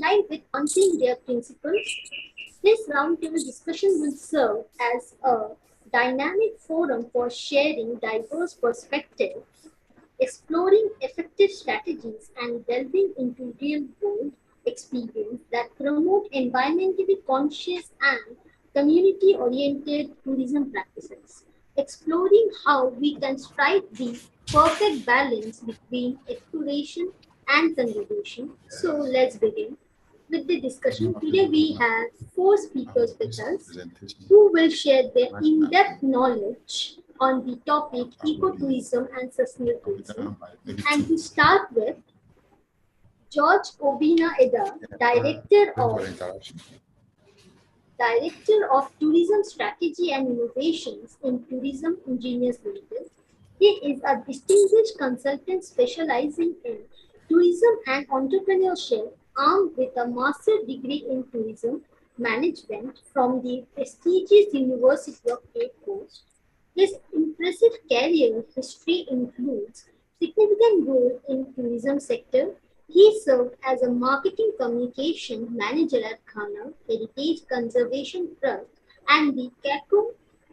line with advancing their principles. This roundtable discussion will serve as a dynamic forum for sharing diverse perspectives, exploring effective strategies, and delving into real-world experience that promote environmentally conscious and community-oriented tourism practices, exploring how we can strike the perfect balance between exploration and conservation. So let's begin with the discussion. Today we have four speakers with us who will share their in-depth knowledge on the topic ecotourism and sustainable tourism. And to start with, George Obina Eda, Director of Tourism Strategy and Innovations in Tourism Engineers Limited. He is a distinguished consultant specializing in tourism and entrepreneurship, armed with a master's degree in tourism management from the prestigious University of Cape Coast. His impressive career history includes significant role in tourism sector. He served as a marketing communication manager at Ghana Heritage Conservation Trust and the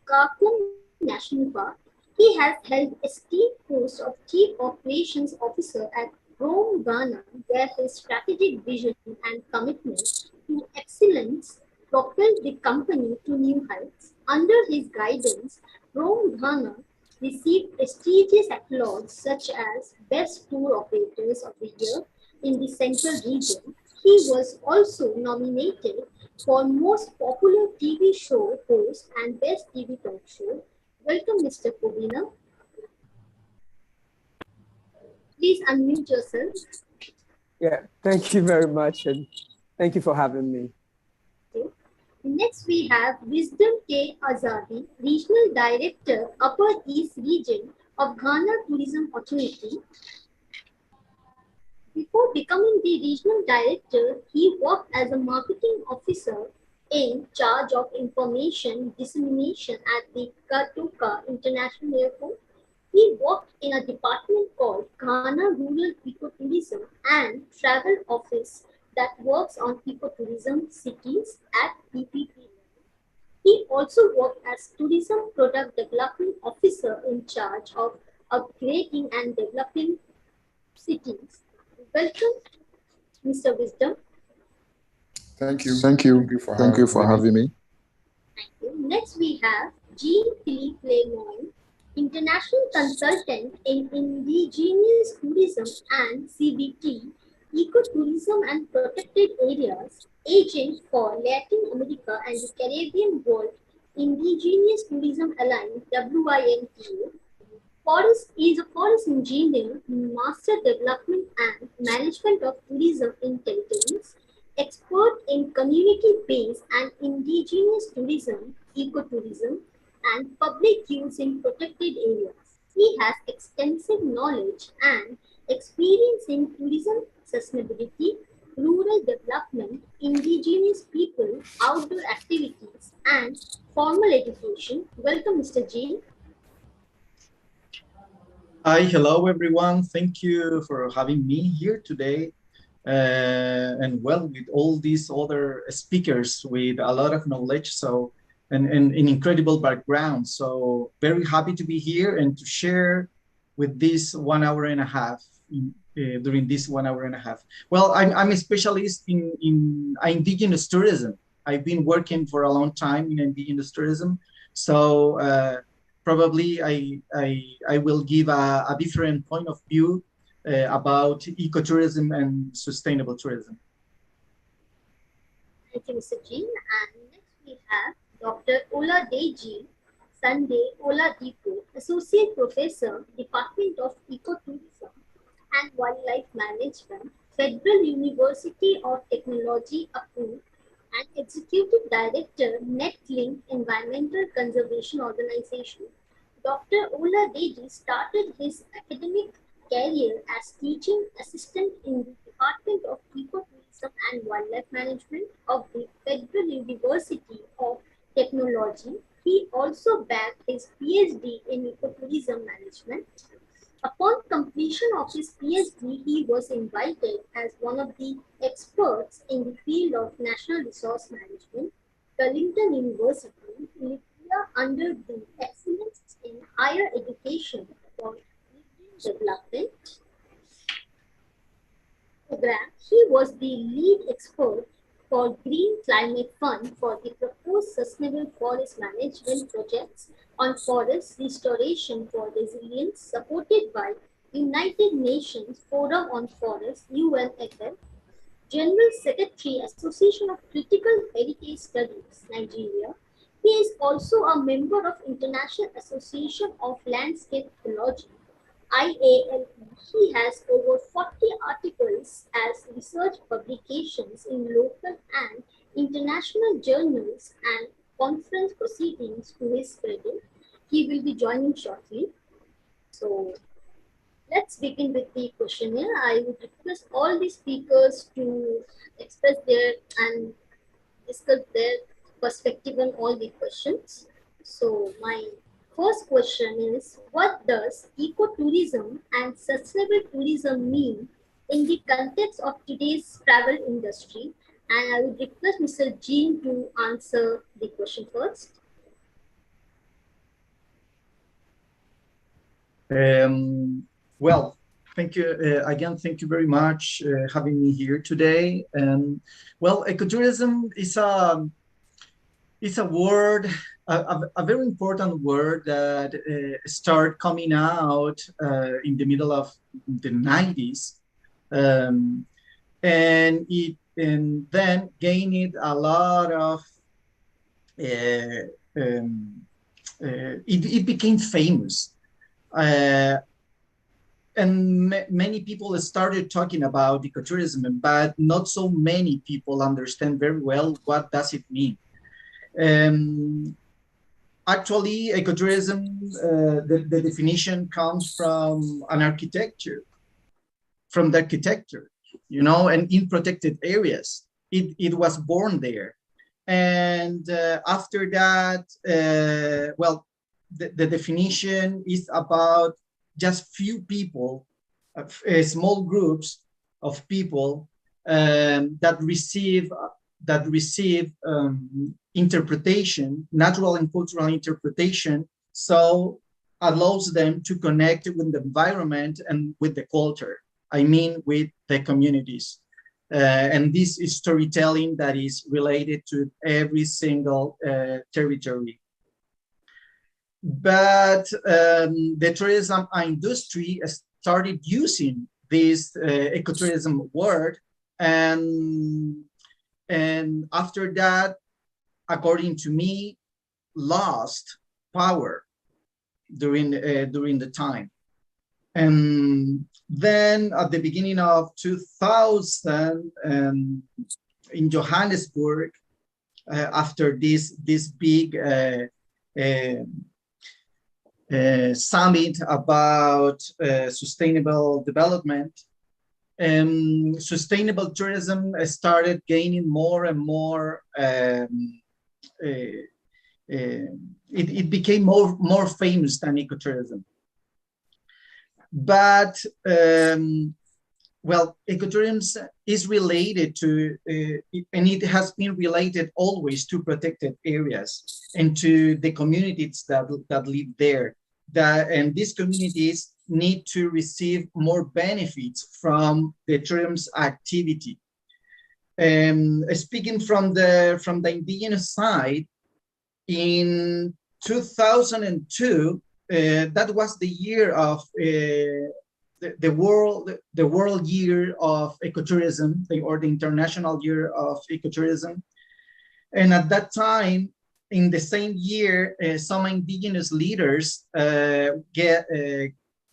Kakum National Park. He has held esteemed post of Chief Operations Officer at Rome, Ghana, where his strategic vision and commitment to excellence propelled the company to new heights. Under his guidance, Rome, Ghana received prestigious accolades such as Best Tour Operators of the Year in the Central Region. He was also nominated for Most Popular TV Show Host and Best TV Talk Show. Welcome, Mr. Kobina. Please unmute yourself. Yeah, thank you very much, and thank you for having me. Next, we have Wisdom K. Azadi, Regional Director, Upper East Region of Ghana Tourism Authority. Before becoming the regional director, he worked as a marketing officer in charge of information dissemination at the Katuka International Airport. He worked in a department called Ghana Rural Ecotourism and Travel Office that works on ecotourism cities at PPP. He also worked as Tourism Product Development Officer in charge of upgrading and developing cities. Welcome, Mr. Wisdom. Thank you. Thank you for having me. Thank you. Next, we have Jean-Philippe Lemoyne, International Consultant in Indigenous Tourism and CBT, Ecotourism and Protected Areas, Agent for Latin America and the Caribbean World Indigenous Tourism Alliance, WINTA. Forest is a forest engineer, master development and management of tourism in territories, expert in community-based and indigenous tourism, ecotourism, and public use in protected areas. He has extensive knowledge and experience in tourism sustainability, rural development, indigenous people, outdoor activities, and formal education. Welcome, Mr. G. Hi, hello everyone. Thank you for having me here today. And well, with all these other speakers with a lot of knowledge, and an incredible background. So very happy to be here and to share with this 1 hour and a half during this 1 hour and a half. Well, I'm a specialist in indigenous tourism. I've been working for a long time in indigenous tourism. So probably I will give a different point of view about ecotourism and sustainable tourism. Thank you, Mr. Jean. And next we have Dr. Oladeji Sunday Oladipo, Associate Professor, Department of Ecotourism and Wildlife Management, Federal University of Technology, approved, and Executive Director, NetLink Environmental Conservation Organization. Dr. Oladeji started his academic career as teaching assistant in the Department of Ecotourism and Wildlife Management of the Federal University of Technology. He also bagged his PhD in ecotourism management. Upon completion of his PhD, he was invited as one of the experts in the field of national resource management, Wellington University, Lithuania, under the Excellence in Higher Education for Development program. He was the lead expert for Green Climate Fund for the proposed sustainable forest management projects on forest restoration for resilience supported by United Nations Forum on Forests UNFF, General Secretary Association of Critical Heritage Studies Nigeria. He is also a member of International Association of Landscape Ecology IALE. He has over 40 articles as research publications in local and international journals and conference proceedings to his credit. He will be joining shortly. So let's begin with the questionnaire. I would request all the speakers to express their and discuss their perspective on all the questions. So my first question is, what does ecotourism and sustainable tourism mean in the context of today's travel industry? And I would request Mr. Jean to answer the question first. Well, thank you again. Thank you very much having me here today. Well, ecotourism is a word, a very important word that started coming out in the middle of the 90s, and then gained a lot of it became famous. And many people started talking about ecotourism, but not so many people understand very well what does it mean. Actually, ecotourism, the definition comes from an architecture, from the architecture, and in protected areas. It was born there. And after that, well, the definition is about just few people, small groups of people that receive interpretation, natural and cultural interpretation, so allows them to connect with the environment and with the culture. I mean, with the communities. And this is storytelling that is related to every single territory. But the tourism industry started using this ecotourism word, and after that, according to me, lost power during the time. And then at the beginning of 2000, in Johannesburg, after this big summit about sustainable development, sustainable tourism started gaining more and more. It became more famous than ecotourism. But well, ecotourism is related to, and it has been related always to protected areas and to the communities that live there. And these communities need to receive more benefits from the tourism's activity. Speaking from the indigenous side, in 2002, that was the year of the world year of ecotourism, or the International Year of Ecotourism. And at that time, in the same year, some indigenous leaders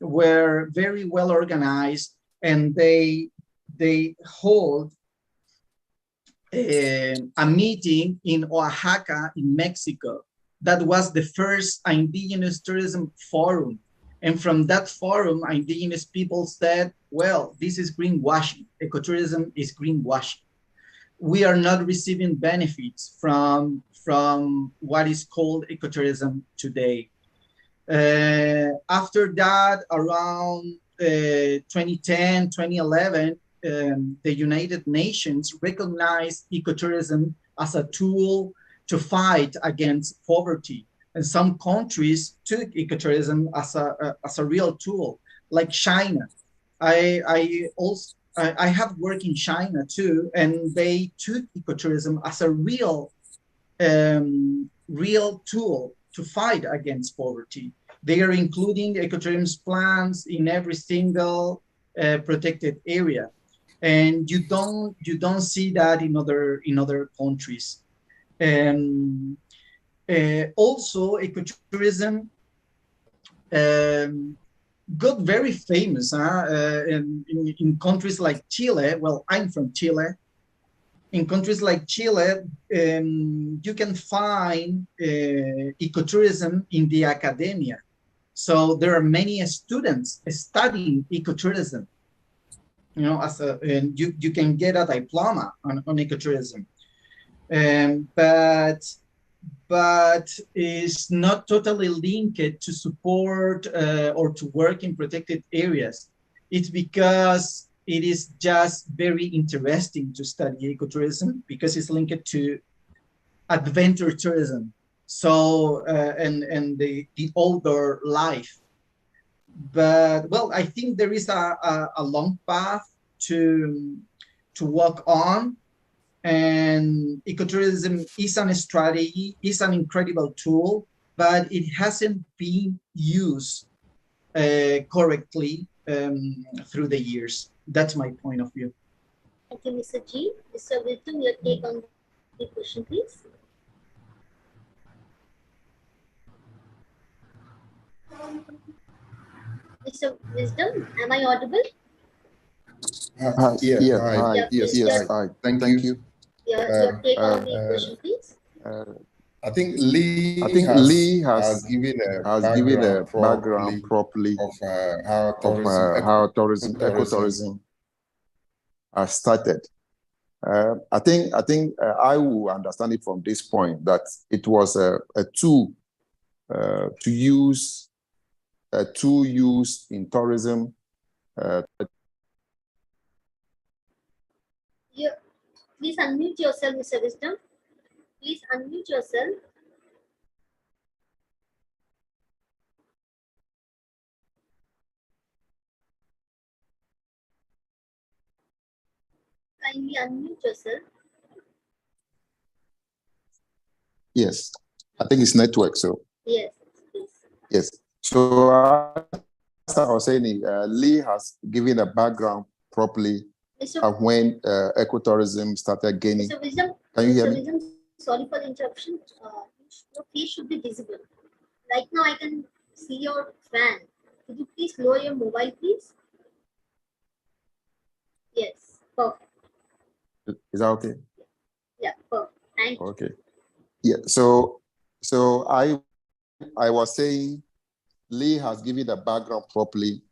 were very well organized, and they hold a meeting in Oaxaca, in Mexico. That was the first indigenous tourism forum. And from that forum, indigenous people said, well, this is greenwashing. Ecotourism is greenwashing. We are not receiving benefits from what is called ecotourism today. After that, around 2010, 2011, the United Nations recognized ecotourism as a tool to fight against poverty. And some countries took ecotourism as a real tool, like China. I have worked in China too, and they took ecotourism as a real tool to fight against poverty. They are including ecotourism plans in every single protected area, and you don't see that in other countries. Um, Also, ecotourism um, got very famous in countries like Chile. Well, I'm from Chile. In countries like Chile, you can find ecotourism in the academia. So there are many students studying ecotourism. And you can get a diploma on ecotourism. But is not totally linked to support or to work in protected areas. It's because it is just very interesting to study ecotourism because it's linked to adventure tourism. So and the outdoor life. But well, I think there is a long path to walk on, and ecotourism is a strategy, is an incredible tool, but it hasn't been used correctly through the years. That's my point of view. Thank you, Mr. G. Mr. Wisdom, your take on the question, please. Mr. Wisdom, am I audible? Yes, Yes, hi. Yeah, Yes, please, yes, hi. Thank you. your take on the question, please. I think Lee Lee has given a given a background background properly of how of how tourism, ecotourism has started. I think I will understand it from this point that it was a tool used in tourism. Please unmute yourself, Mr. Wisdom. Please unmute yourself. Kindly unmute yourself. Yes, I think it's network. So Yes, please. yes. So as I was saying, Lee has given a background properly of when ecotourism started gaining. Mr. Wisdom, Can you hear me? Wisdom, sorry for the interruption. Your face should be visible. Right now, I can see your fan. Could you please lower your mobile, please? Yes, perfect. Is that okay? Yeah, perfect. Thank you. Okay. Yeah. So I was saying Lee has given the background properly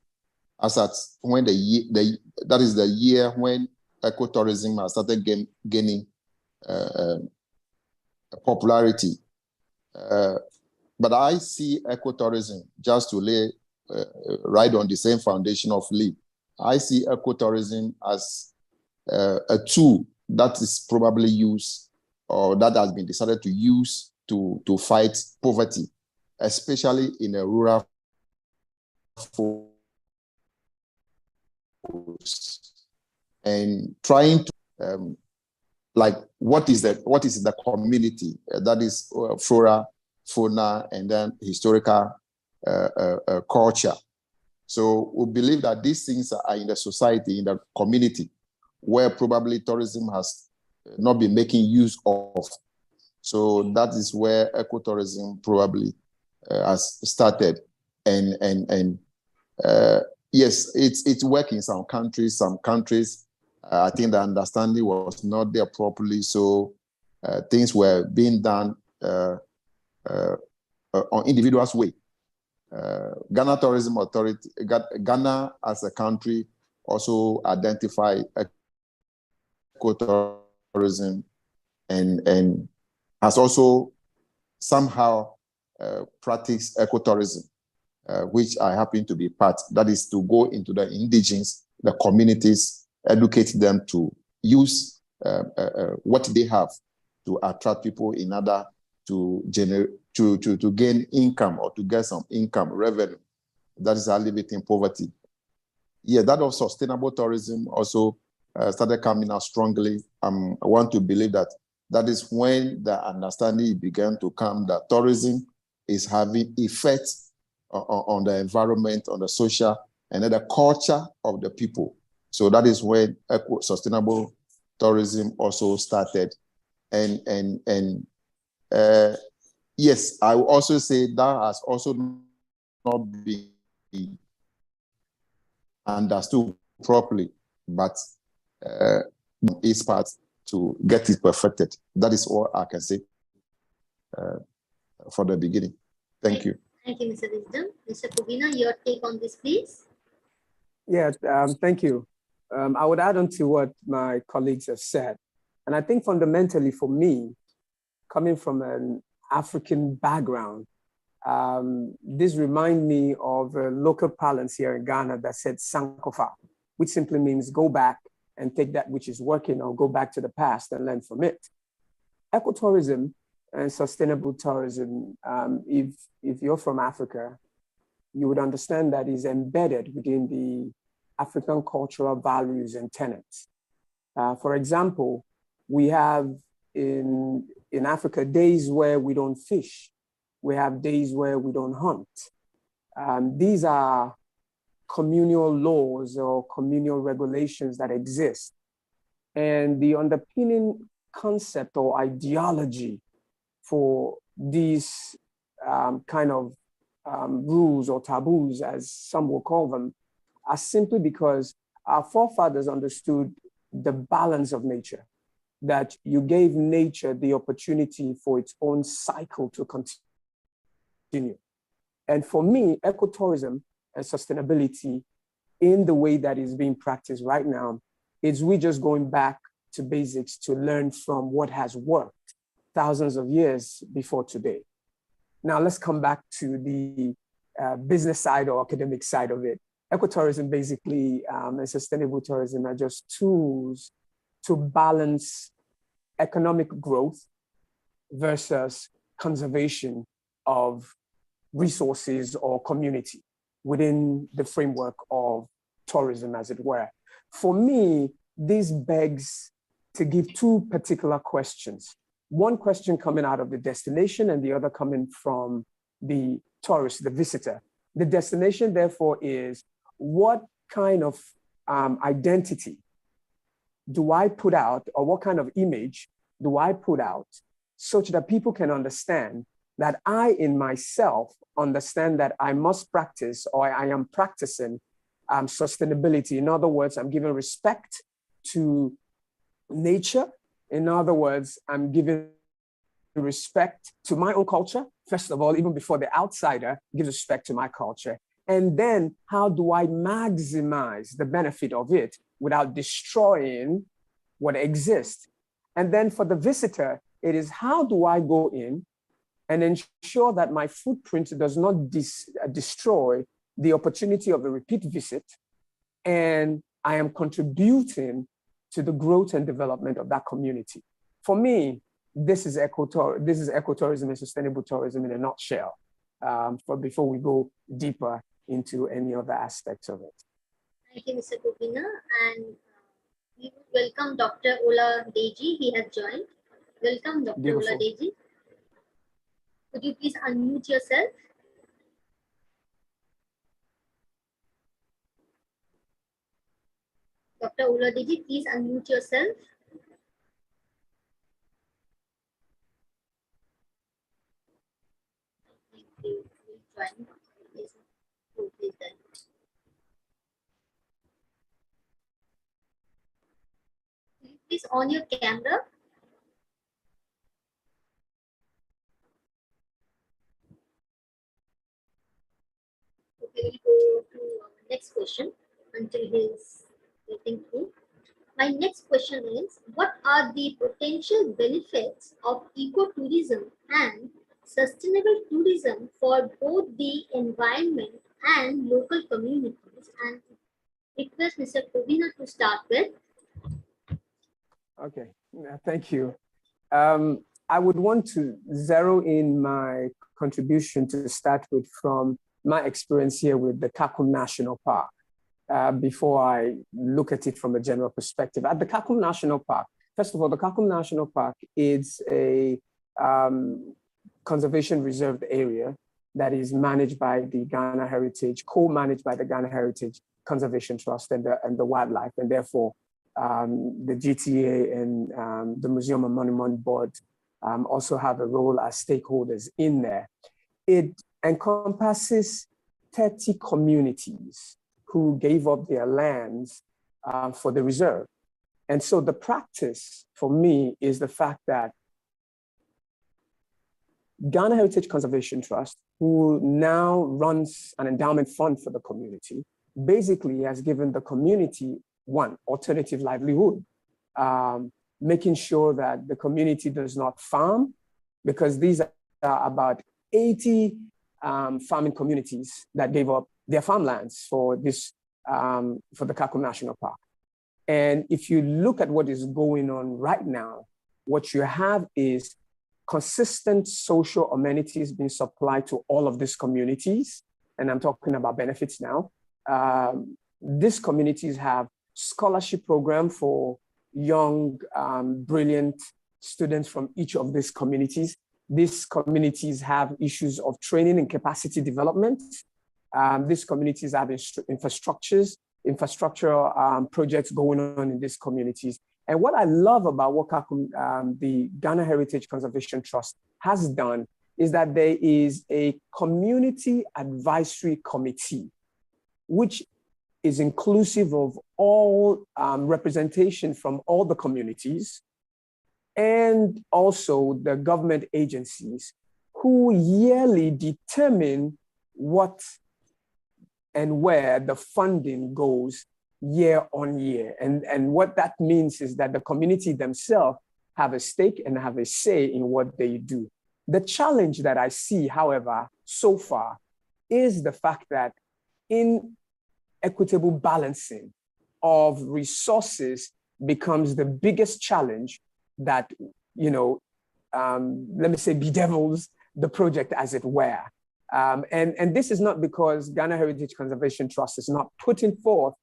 as at when that is the year when ecotourism has started gaining popularity. But I see ecotourism, just to lay right on the same foundation of Lee. I see ecotourism as a tool that is probably used or that has been decided to use to fight poverty, especially in a rural and trying to like what is the community that is flora, fauna, and then historical culture. So we believe that these things are in the society, in the community, where probably tourism has not been making use of. So that is where ecotourism probably has started, and yes, it's working in some countries. Some countries, I think the understanding was not there properly, so things were being done on individuals' way. Ghana Tourism Authority, Ghana as a country, also identified ecotourism and has also somehow practiced ecotourism. which I happen to be part, that is to go into the indigenous, the communities, educate them to use what they have to attract people in order to generate, to gain income or to get some income, revenue. That is alleviating poverty. Yeah, that of sustainable tourism also started coming out strongly. I want to believe that that is when the understanding began to come that tourism is having effects on the environment, on the social, and then the culture of the people. So that is when sustainable tourism also started. And yes, I will also say that has also not been understood properly, but is part to get it perfected. That is all I can say for the beginning. Thank you. Thank you, Mr. Wisdom. Mr. Kubina, your take on this, please. Yeah, thank you. I would add on to what my colleagues have said. And I think fundamentally for me, coming from an African background, this reminds me of a local parlance here in Ghana that said Sankofa, which simply means go back and take that which is working or go back to the past and learn from it. Ecotourism and sustainable tourism, if you're from Africa, you would understand that is embedded within the African cultural values and tenets. For example, we have in Africa days where we don't fish. We have days where we don't hunt. These are communal laws or communal regulations that exist. And the underpinning concept or ideology for these kind of rules or taboos, as some will call them, are simply because our forefathers understood the balance of nature, that you gave nature the opportunity for its own cycle to continue. And for me, ecotourism and sustainability in the way that is being practiced right now is we just going back to basics to learn from what has worked thousands of years before today. Now let's come back to the business side or academic side of it. Ecotourism basically and sustainable tourism are just tools to balance economic growth versus conservation of resources or community within the framework of tourism, as it were. For me, this begs to give two particular questions. One question coming out of the destination and the other coming from the tourist, the visitor. The destination, therefore, is what kind of identity do I put out, or what kind of image do I put out such that people can understand that I in myself understand that I must practice or I am practicing sustainability. In other words, I'm giving respect to nature. In other words, I'm giving respect to my own culture. First of all, even before the outsider gives respect to my culture. And then how do I maximize the benefit of it without destroying what exists? And then for the visitor, it is how do I go in and ensure that my footprint does not destroy the opportunity of a repeat visit, and I am contributing to the growth and development of that community. For me, this is ecotourism and sustainable tourism in a nutshell, before we go deeper into any other aspects of it. Thank you, Mr. Kubina. And we welcome Dr. Ola Deji. He has joined. Welcome, Dr. Beautiful. Ola Deji. Could you please unmute yourself? Dr. Ola Deji, please unmute yourself. Thank you. We'll join. Please then. Please on your camera. Okay, we'll go to next question until he's getting through. My next question is, what are the potential benefits of ecotourism and sustainable tourism for both the environment and local communities. And request Mr. Kovina to start with. Okay, thank you. I would want to zero in my contribution to start with from my experience here with the Kakum National Park before I look at it from a general perspective. At the Kakum National Park, first of all, the Kakum National Park is a conservation reserved area that is managed by the Ghana Heritage, co-managed by the Ghana Heritage Conservation Trust and the wildlife, and therefore the GTA and the Museum and Monument Board also have a role as stakeholders in there. It encompasses 30 communities who gave up their lands for the reserve. And so the practice for me is the fact that Ghana Heritage Conservation Trust, who now runs an endowment fund for the community, basically has given the community one alternative livelihood, making sure that the community does not farm, because these are about 80 farming communities that gave up their farmlands for this, for the Kakum National Park. And if you look at what is going on right now, what you have is consistent social amenities being supplied to all of these communities. And I'm talking about benefits now. These communities have scholarship program for young, brilliant students from each of these communities. These communities have issues of training and capacity development. These communities have infrastructural projects going on in these communities. And what I love about what the Ghana Heritage Conservation Trust has done is that there is a community advisory committee, which is inclusive of all representation from all the communities and also the government agencies who yearly determine what and where the funding goes year on year. And what that means is that the community themselves have a stake and have a say in what they do. The challenge that I see, however, so far is the fact that inequitable balancing of resources becomes the biggest challenge that, let me say, bedevils the project, as it were. And this is not because Ghana Heritage Conservation Trust is not putting forth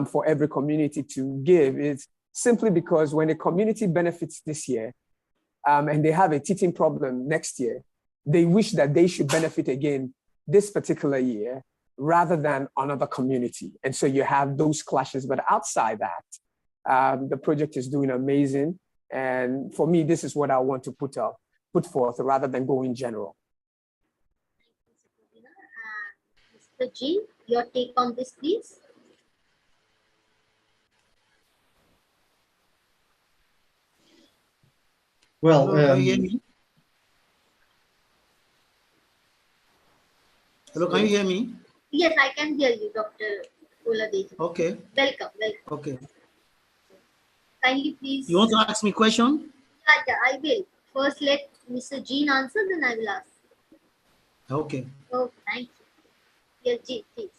for every community to give. It's simply because when a community benefits this year and they have a teething problem next year, they wish that they should benefit again this particular year rather than another community. And so you have those clashes. But outside that, the project is doing amazing. And for me, this is what I want to put forth rather than go in general. Mr. G, your take on this, please. Well, can you hear me? Hello, can you hear me? Yes, I can hear you, Dr. Oladeji. Okay. Welcome. Okay. Kindly please. You want to ask me a question? Yeah, I will. First, let Mr. Jean answer, then I will ask. Okay. Oh, thank you. Yes, Jean, please.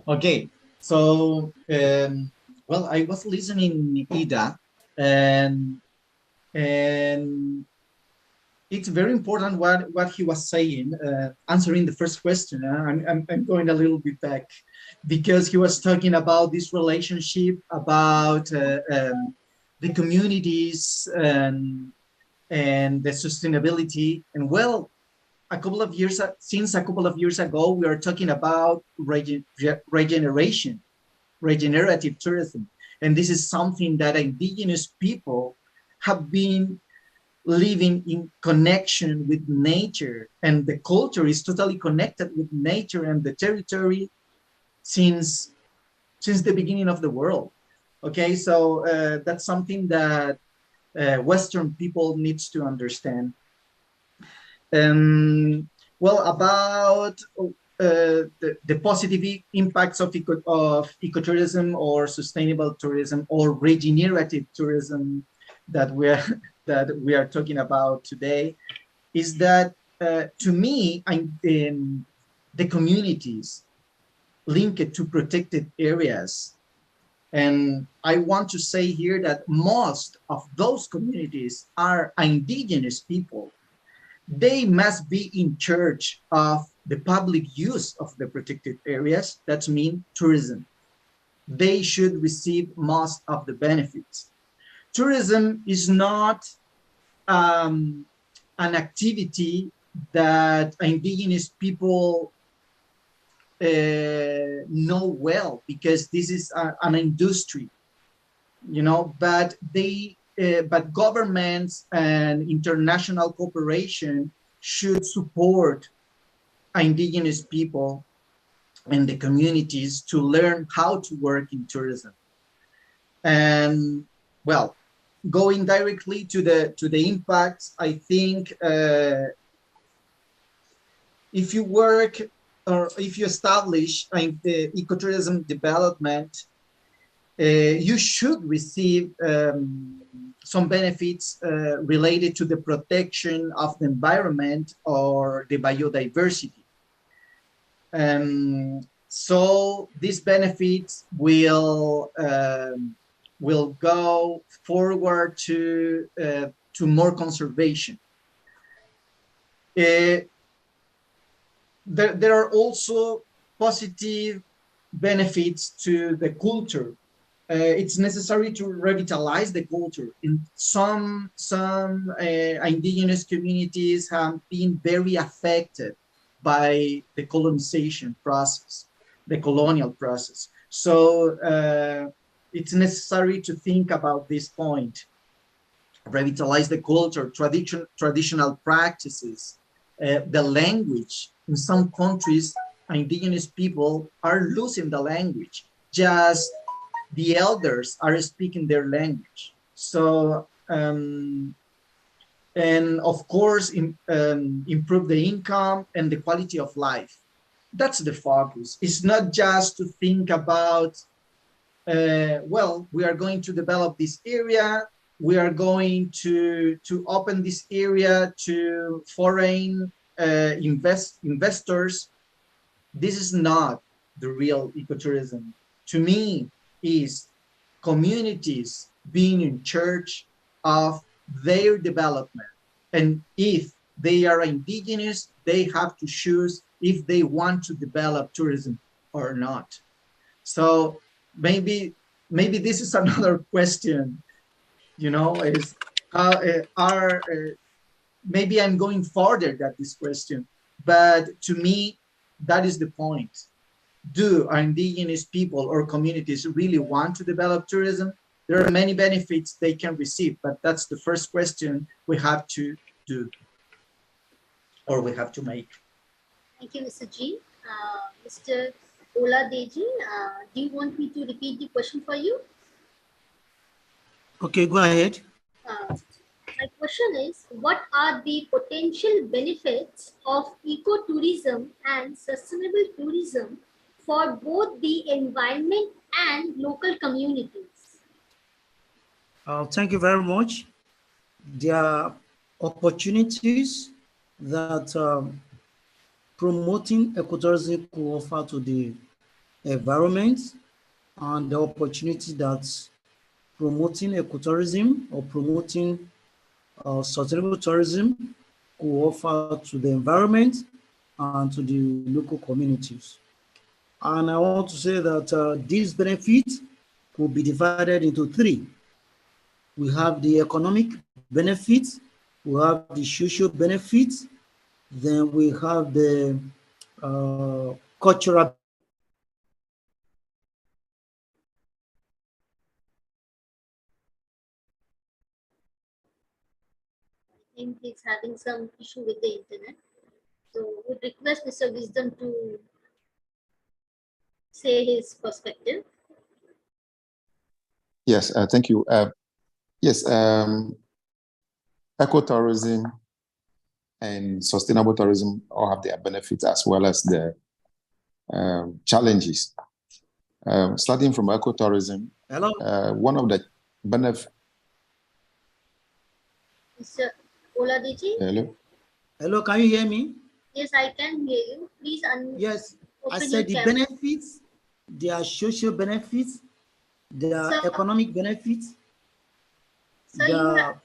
Okay. So, well, I was listening Ida, and it's very important what he was saying, answering the first question. I'm going a little bit back because he was talking about this relationship about the communities and the sustainability. And well, since a couple of years ago, we are talking about regeneration, regenerative tourism. And this is something that indigenous people have been living in connection with nature, and the culture is totally connected with nature and the territory since the beginning of the world. Okay, so that's something that Western people needs to understand. Well, about the positive impacts of ecotourism or sustainable tourism or regenerative tourism that we are talking about today is that to me, the communities linked to protected areas, and I want to say here that most of those communities are indigenous people. They must be in charge of the public use of the protected areas. That means tourism. They should receive most of the benefits. Tourism is not an activity that indigenous people know well, because this is an industry, you know, but but governments and international cooperation should support indigenous people and the communities to learn how to work in tourism. And well, going directly to the impacts, I think if you work or if you establish the ecotourism development, you should receive some benefits related to the protection of the environment or the biodiversity. So these benefits will go forward to more conservation. There are also positive benefits to the culture. It's necessary to revitalize the culture. In some indigenous communities have been very affected by the colonization process, the colonial process. So it's necessary to think about this point. Revitalize the culture, traditional practices, the language. In some countries, indigenous people are losing the language. Just the elders are speaking their language. So, and of course, improve the income and the quality of life. That's the focus. It's not just to think about, well, we are going to develop this area, we are going to open this area to foreign investors. This is not the real ecotourism. To me, is communities being in charge of their development. And if they are indigenous, they have to choose if they want to develop tourism or not. So maybe this is another question, you know, is maybe I'm going further than this question, but to me, that is the point. Do our indigenous people or communities really want to develop tourism? There are many benefits they can receive, but that's the first question we have to do, or we have to make. Thank you, Mr. G. Mr. Ola Deji, do you want me to repeat the question for you? Okay, go ahead. My question is, what are the potential benefits of ecotourism and sustainable tourism for both the environment and local communities? Thank you very much. There are opportunities that promoting ecotourism could offer to the environment, and the opportunity that promoting ecotourism or promoting sustainable tourism could offer to the environment and to the local communities. And I want to say that these benefits could be divided into three. We have the economic benefits, we have the social benefits, then we have the cultural. I think he's having some issue with the internet. So we request Mr. Wisdom to say his perspective. Yes, thank you. Yes, ecotourism and sustainable tourism all have their benefits as well as the challenges. Starting from ecotourism, Hello? one of the benefits. Mr. Ola Deji? Hello? Hello, can you hear me? Yes, I can hear you. Please Yes, I open your said the camera. benefits, there are social benefits, there are Sir, economic benefits, sir, you have,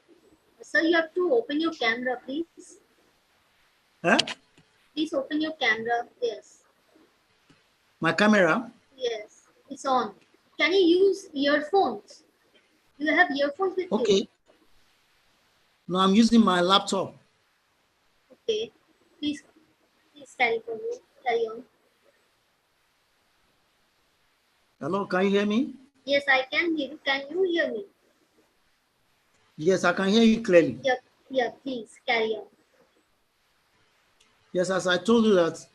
the sir, you have to open your camera, please. huh? Please open your camera. Yes. My camera. Yes, it's on. Can you use earphones? Do you have earphones with you? Okay. No, I'm using my laptop. Okay. Please, please carry on. Hello, can you hear me? Yes, I can hear you. Can you hear me? Yes, I can hear you clearly. Yeah, yeah, please carry on. Yes, as I told you that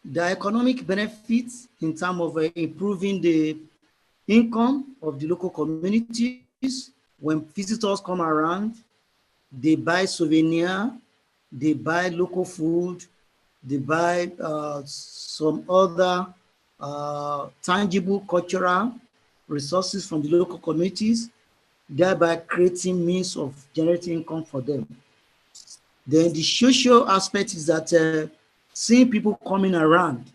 the economic benefits in terms of improving the income of the local communities when visitors come around, they buy souvenir, they buy local food, they buy some other tangible cultural resources from the local communities, thereby creating means of generating income for them. Then the social aspect is that seeing people coming around,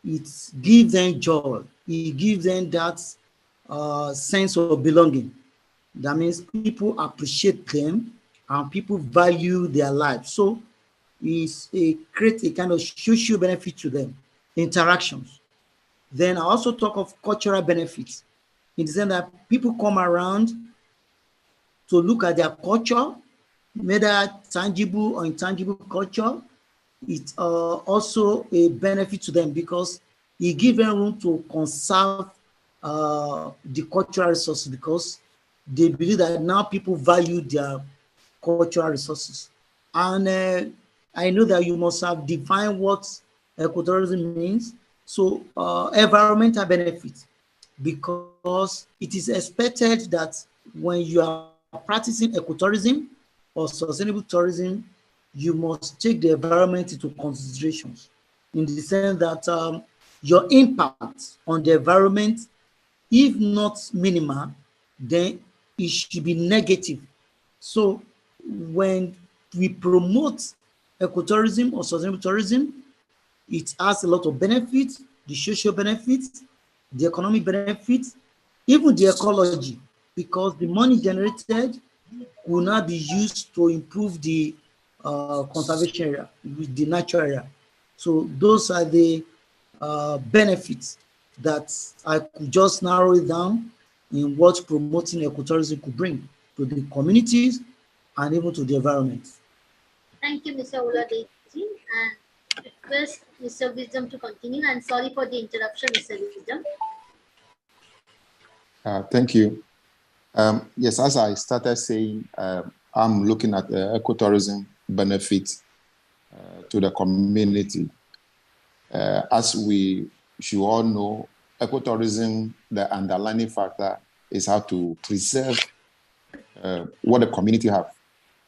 it gives them joy. It gives them that sense of belonging. That means people appreciate them and people value their lives. So it creates a kind of social benefit to them, interactions. Then I also talk of cultural benefits in the sense that people come around to look at their culture, whether tangible or intangible culture. It's also a benefit to them because it gives them room to conserve the cultural resources because they believe that now people value their cultural resources. And I know that you must have defined what ecotourism means. So environmental benefits, because it is expected that when you are practicing ecotourism or sustainable tourism, you must take the environment into considerations in the sense that your impact on the environment, if not minimal, then it should be negative. So when we promote ecotourism or sustainable tourism, it has a lot of benefits, the social benefits, the economic benefits, even the ecology, because the money generated will now be used to improve the conservation area, the natural area. So those are the benefits that I could just narrow it down in what promoting ecotourism could bring to the communities and even to the environment. Thank you, Mr. Oladeji, and request Mr. Wisdom to continue. And sorry for the interruption, Mr. Wisdom. Thank you. Yes, as I started saying, I'm looking at ecotourism benefits to the community. As we should all know, ecotourism, the underlying factor is how to preserve what the community have,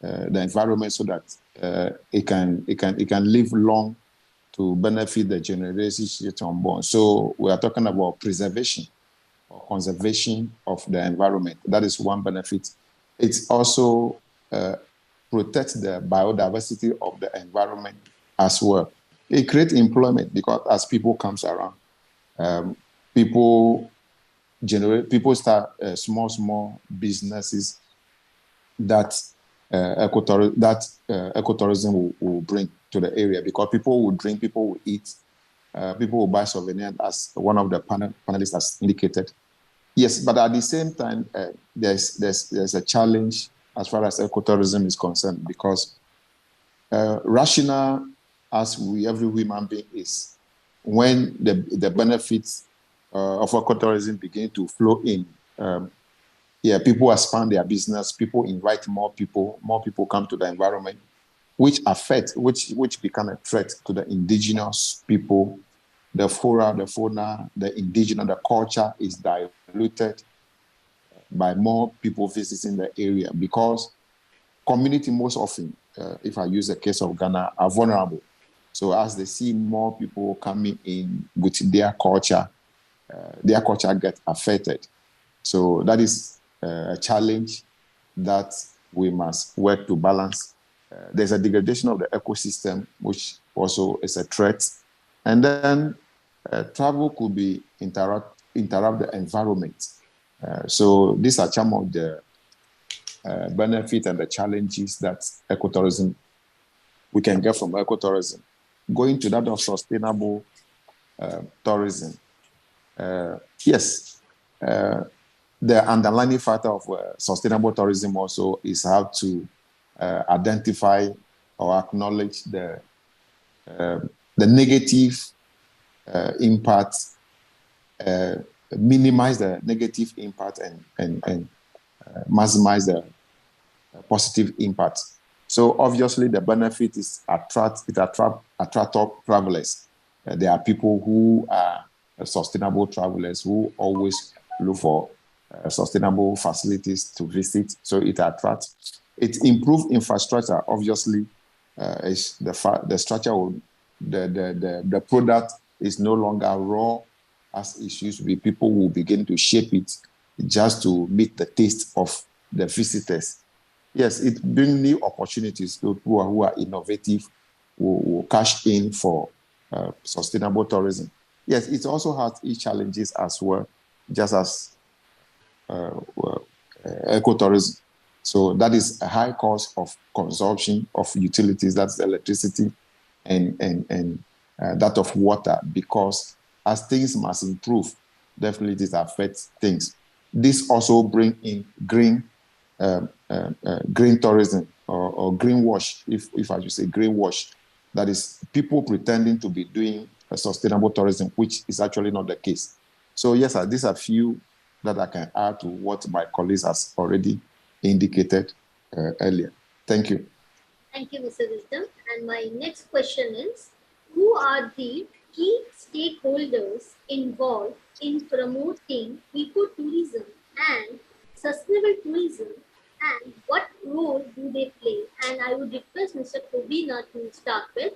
the environment, so that it can live long to benefit the generations yet unborn. So we are talking about preservation or conservation of the environment. That is one benefit. It also protects the biodiversity of the environment as well. It creates employment because as people comes around, people start small businesses that ecotourism will bring to the area, because people will drink, people will eat, people will buy souvenirs, as one of the panelists has indicated. Yes, but at the same time, there's a challenge as far as ecotourism is concerned, because rational as every human being is, when the benefits of ecotourism begin to flow in, people expand their business, people invite more people come to the environment, which become a threat to the indigenous people, the flora, the fauna, the indigenous, the culture is diluted by more people visiting the area, because community most often, if I use the case of Ghana, are vulnerable. So as they see more people coming in with their culture gets affected. So that is a challenge that we must work to balance there's a degradation of the ecosystem, which also is a threat. And then travel could be interrupt the environment. So these are some of the benefits and the challenges that ecotourism, we can get from ecotourism. Going to that of sustainable tourism. Yes, the underlying factor of sustainable tourism also is how to identify or acknowledge the negative impact, minimize the negative impact, and maximize the positive impact. So obviously the benefit is attract travelers. There are people who are sustainable travelers who always look for sustainable facilities to visit. So it attracts. It improves infrastructure. Obviously, is the structure will, the product is no longer raw as it used to be. People will begin to shape it just to meet the taste of the visitors. Yes, it brings new opportunities. People who are innovative will cash in for sustainable tourism. Yes, it also has its challenges as well, just as ecotourism. So that is a high cost of consumption of utilities, that's electricity and that of water, because as things must improve, definitely it affects things. This also brings in green tourism or greenwash, if I should say greenwash. That is people pretending to be doing a sustainable tourism, which is actually not the case. So yes, these are few that I can add to what my colleagues has already indicated earlier. Thank you. Thank you, Mr. Wisdom. And my next question is, who are the key stakeholders involved in promoting ecotourism and sustainable tourism, and what role do they play? And I would request Mr. Kobina to start with.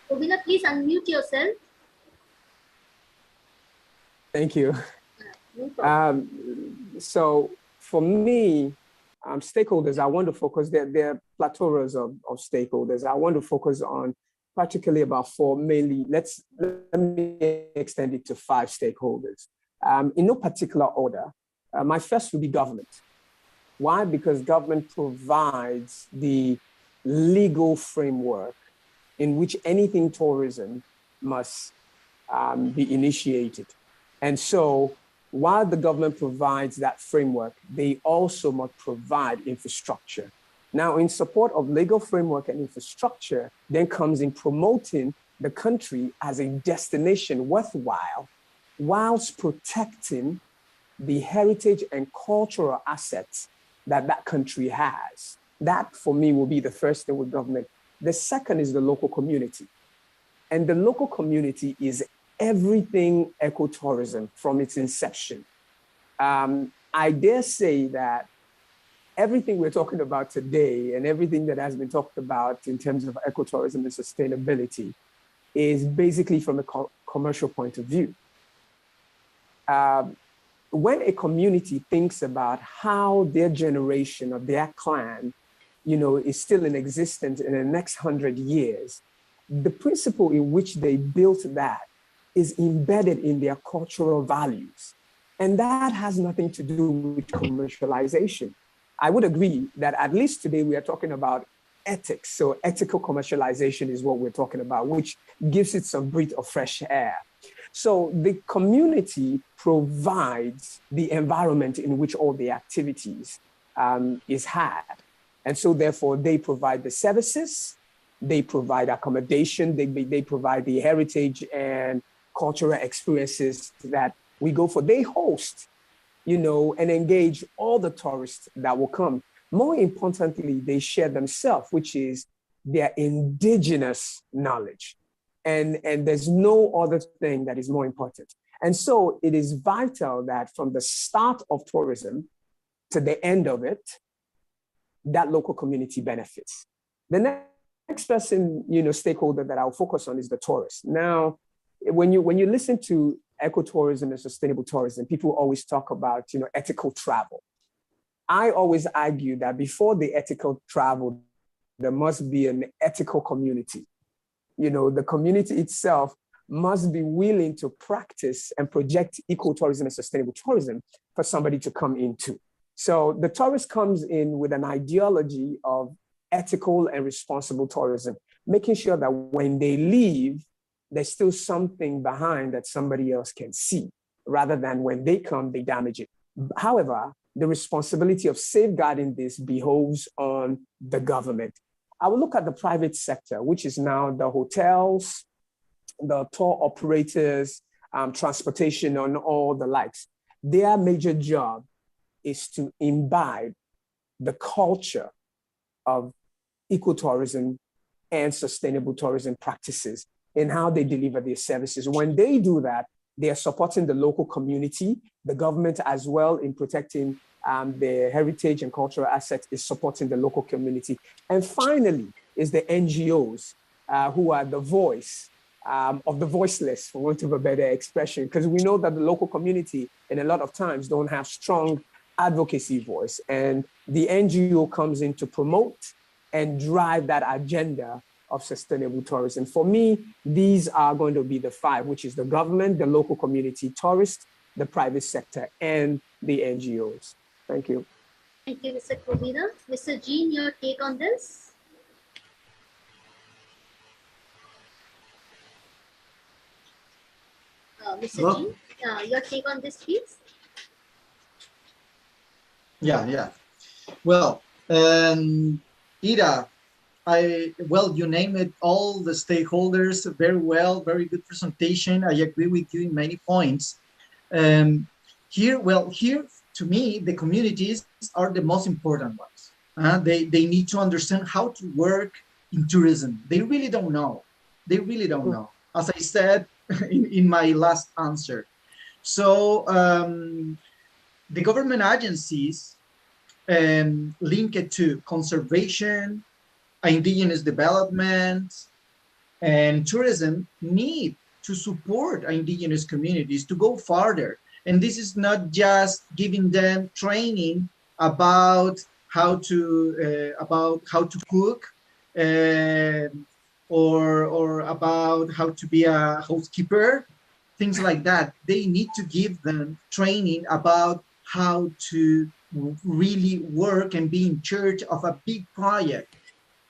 Kobina, please unmute yourself. Thank you. No problem. So for me, stakeholders, I want to focus, there are plethora of stakeholders. I want to focus on particularly about four, mainly, let me extend it to 5 stakeholders. In no particular order, my first would be government. Why? Because government provides the legal framework in which anything tourism must be initiated. And so while the government provides that framework, they also must provide infrastructure. Now, in support of legal framework and infrastructure, then comes in promoting the country as a destination worthwhile, whilst protecting the heritage and cultural assets that that country has. That, for me, will be the first thing with government. The second is the local community. And the local community is everything ecotourism from its inception. I dare say that everything we're talking about today and everything that has been talked about in terms of ecotourism and sustainability is basically from a commercial point of view. When a community thinks about how their generation or their clan, is still in existence in the next 100 years, the principle in which they built that is embedded in their cultural values. And that has nothing to do with commercialization. I would agree that at least today we are talking about ethics. So ethical commercialization is what we're talking about, which gives it some breath of fresh air. So the community provides the environment in which all the activities is had. And so therefore they provide the services, they provide accommodation, they provide the heritage and cultural experiences that we go for. They host, and engage all the tourists that will come. More importantly, they share themselves, which is their indigenous knowledge. And there's no other thing that is more important. And so it is vital that from the start of tourism to the end of it, that local community benefits. The next person, stakeholder that I'll focus on is the tourist. Now, when you listen to ecotourism and sustainable tourism, people always talk about, ethical travel. I always argue that before the ethical travel, there must be an ethical community. The community itself must be willing to practice and project ecotourism and sustainable tourism for somebody to come into. So the tourist comes in with an ideology of ethical and responsible tourism, making sure that when they leave, there's still something behind that somebody else can see, rather than when they come, they damage it. However, the responsibility of safeguarding this behoves on the government. I will look at the private sector, which is now the hotels, the tour operators, transportation, and all the likes. Their major job is to imbibe the culture of ecotourism and sustainable tourism practices in how they deliver their services. When they do that, they are supporting the local community. The government as well, in protecting their heritage and cultural assets, is supporting the local community. And finally is the NGOs who are the voice of the voiceless, for want of a better expression, because we know that the local community in a lot of times don't have strong advocacy voice. And the NGO comes in to promote and drive that agenda of sustainable tourism. For me, these are going to be the five, which is the government, the local community, tourists, the private sector, and the NGOs. Thank you. Thank you, Mr. Kovina. Mr. Jean, your take on this? Mr. Jean, your take on this, please? Yeah. Well, Ida, you named it, all the stakeholders very well, very good presentation. I agree with you in many points. Here to me, the communities are the most important ones. They need to understand how to work in tourism. They really don't know. As I said in my last answer. So the government agencies linked to conservation, indigenous development, and tourism need to support indigenous communities to go farther. And this is not just giving them training about how to cook or about how to be a housekeeper, things like that. They need to give them training about how to really work and be in charge of a big project.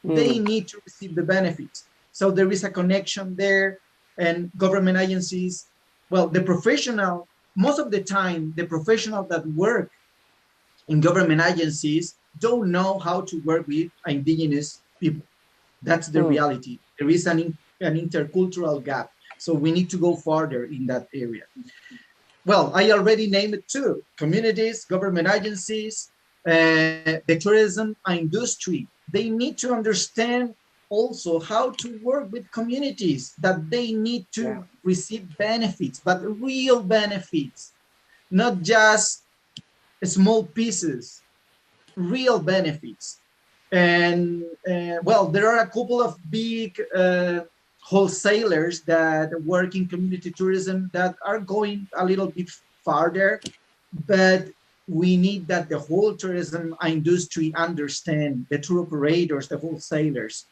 They need to receive the benefits. So there is a connection there, and government agencies, most of the time, the professionals that work in government agencies don't know how to work with indigenous people. That's the reality. There is an intercultural gap. So we need to go farther in that area. Well, I already named it too. Communities, government agencies, the tourism industry. They need to understand also how to work with communities, that they need to receive benefits, but real benefits, not just small pieces, real benefits. And there are a couple of big wholesalers that work in community tourism that are going a little bit farther, but we need that the whole tourism industry understand, the tour operators, the wholesalers.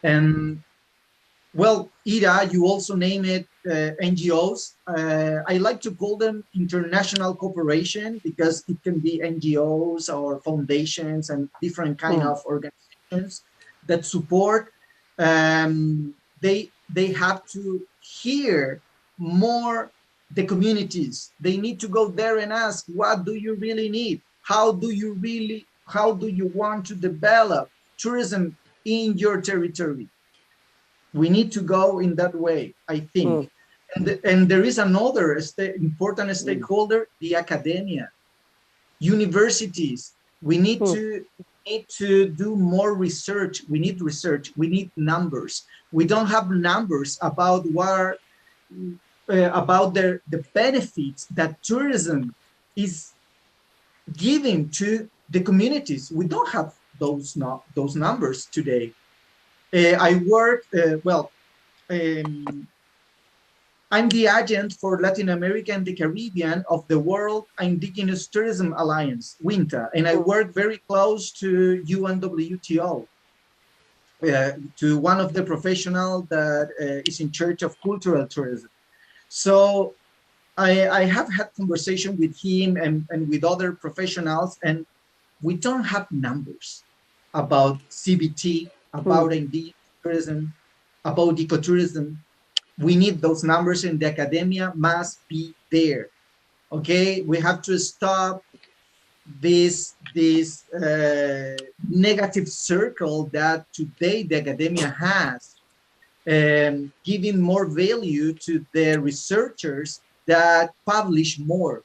And Ida, you also name it NGOs. I like to call them international cooperation because it can be NGOs or foundations and different kind of organizations that support. They have to hear more the communities. They need to go there and ask, what do you really need? How do you want to develop tourism in your territory? We need to go in that way, I think. And there is another important stakeholder, the academia, universities. We need to do more research. We need research. We need numbers. We don't have numbers about the benefits that tourism is giving to the communities. We don't have those numbers today. I work I'm the agent for Latin America and the Caribbean of the World Indigenous Tourism Alliance, WINTA, and I work very close to UNWTO, to one of the professionals that is in charge of cultural tourism. So I have had conversation with him and with other professionals, and we don't have numbers about CBT, about indigenous tourism, about ecotourism. We need those numbers, and the academia must be there. Okay, we have to stop this negative circle that today the academia has, giving more value to the researchers that publish more.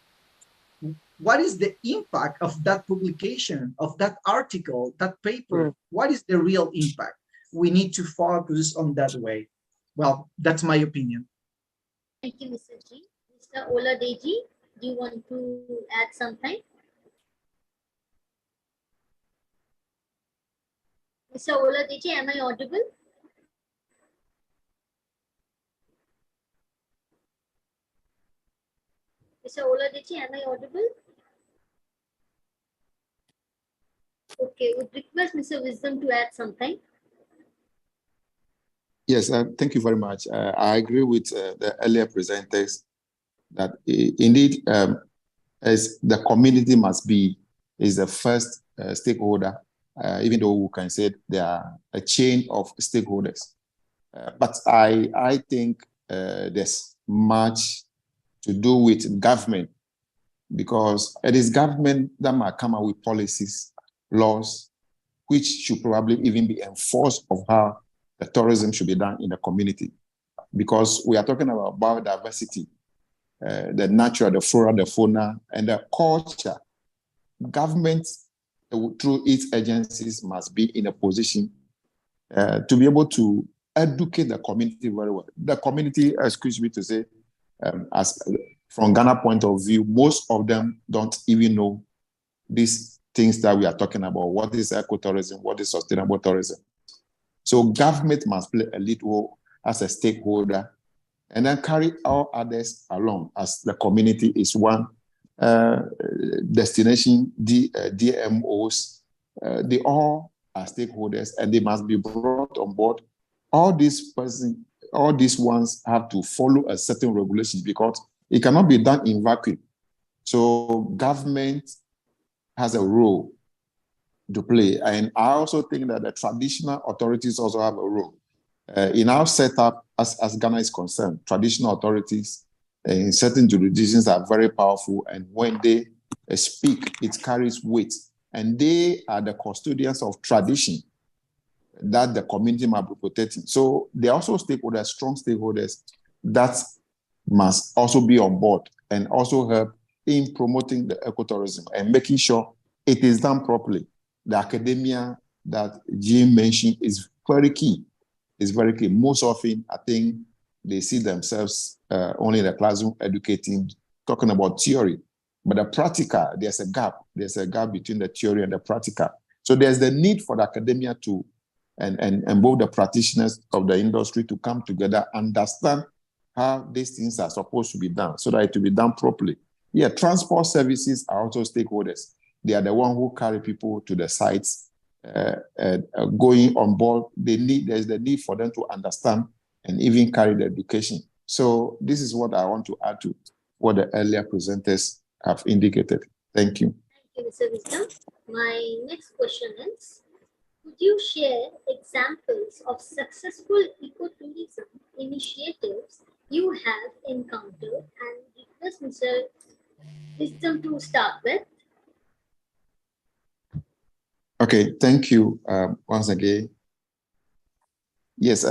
What is the impact of that publication, of that article, that paper? What is the real impact? We need to focus on that way. Well, that's my opinion. Thank you, Mr. G. Mr. Oladeji, do you want to add something? Mr. Oladeji, am I audible? Mr. Oladeji, am I audible? Okay, would request Mr. Wisdom to add something. Yes, thank you very much. I agree with the earlier presenters that indeed, as the community is the first stakeholder, even though we can say there are a chain of stakeholders. But I think there's much to do with government, because it is government that might come up with policies, laws, which should probably even be enforced of how the tourism should be done in the community. Because we are talking about biodiversity, the nature, the flora, the fauna, and the culture. Government, through its agencies, must be in a position to be able to educate the community very well. The community, excuse me to say, as from Ghana point of view, most of them don't even know these things that we are talking about. What is ecotourism? What is sustainable tourism? So government must play a lead role as a stakeholder, and then carry all others along as the community is one destination, DMOs. They all are stakeholders, and they must be brought on board. All these ones have to follow a certain regulations, because it cannot be done in vacuum. So government has a role to play. And I also think that the traditional authorities also have a role. In our setup, as Ghana is concerned, traditional authorities in certain jurisdictions are very powerful, and when they speak, it carries weight. And they are the custodians of tradition that the community might be protecting. So they are also stakeholders, strong stakeholders that must also be on board and also help in promoting the ecotourism and making sure it is done properly. The academia that Jim mentioned is very key. It's very key. Most often, I think they see themselves only in the classroom educating, talking about theory. But the practical, there's a gap. There's a gap between the theory and the practical. So there's the need for the academia to, and both the practitioners of the industry to come together, understand how these things are supposed to be done so that it will be done properly. Yeah, transport services are also stakeholders. They are the one who carry people to the sites, going on board. There's the need for them to understand and even carry the education. So this is what I want to add to what the earlier presenters have indicated. Thank you. Thank you, Mr. Wisdom. My next question is, could you share examples of successful ecotourism initiatives you have encountered, and request Mr. Wisdom to start with? Okay, thank you once again. Yes,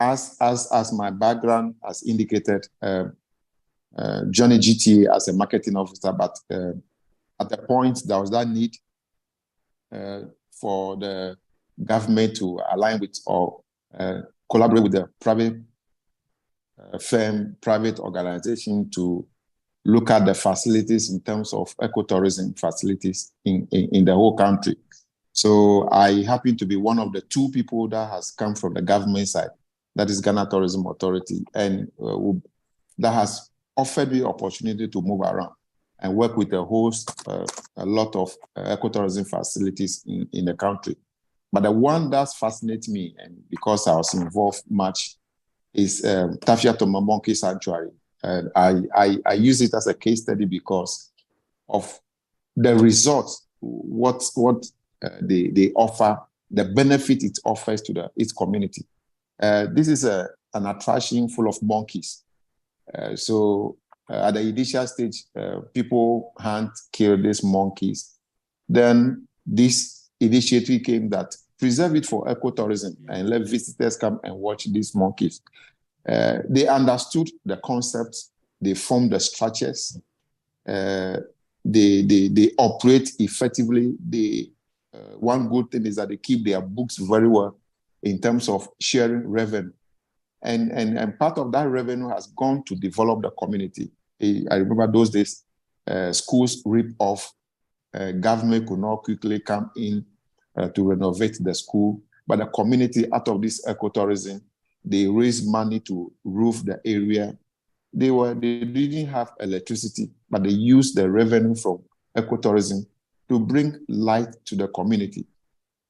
as my background has indicated, Johnny GT as a marketing officer, but at the point there was that need for the government to align with or collaborate with the private firm, private organization to look at the facilities in terms of ecotourism facilities in the whole country. So I happen to be one of the two people that has come from the government side that is Ghana Tourism Authority, and that has offered me opportunity to move around and work with a lot of ecotourism facilities in the country. But the one that fascinates me, and because I was involved much, is Tafia Toma Monkey Sanctuary. And I use it as a case study because of the results, what they offer, the benefit it offers to its community. This is an attraction full of monkeys. So at the initial stage, people hunt, kill these monkeys. Then this initiative came that preserve it for ecotourism and let visitors come and watch these monkeys. They understood the concepts, they formed the structures, they operate effectively. One good thing is that they keep their books very well in terms of sharing revenue. And part of that revenue has gone to develop the community. I remember those days, schools rip off, government could not quickly come in to renovate the school, but the community, out of this ecotourism, they raised money to roof the area. They didn't have electricity, but they used the revenue from ecotourism to bring light to the community.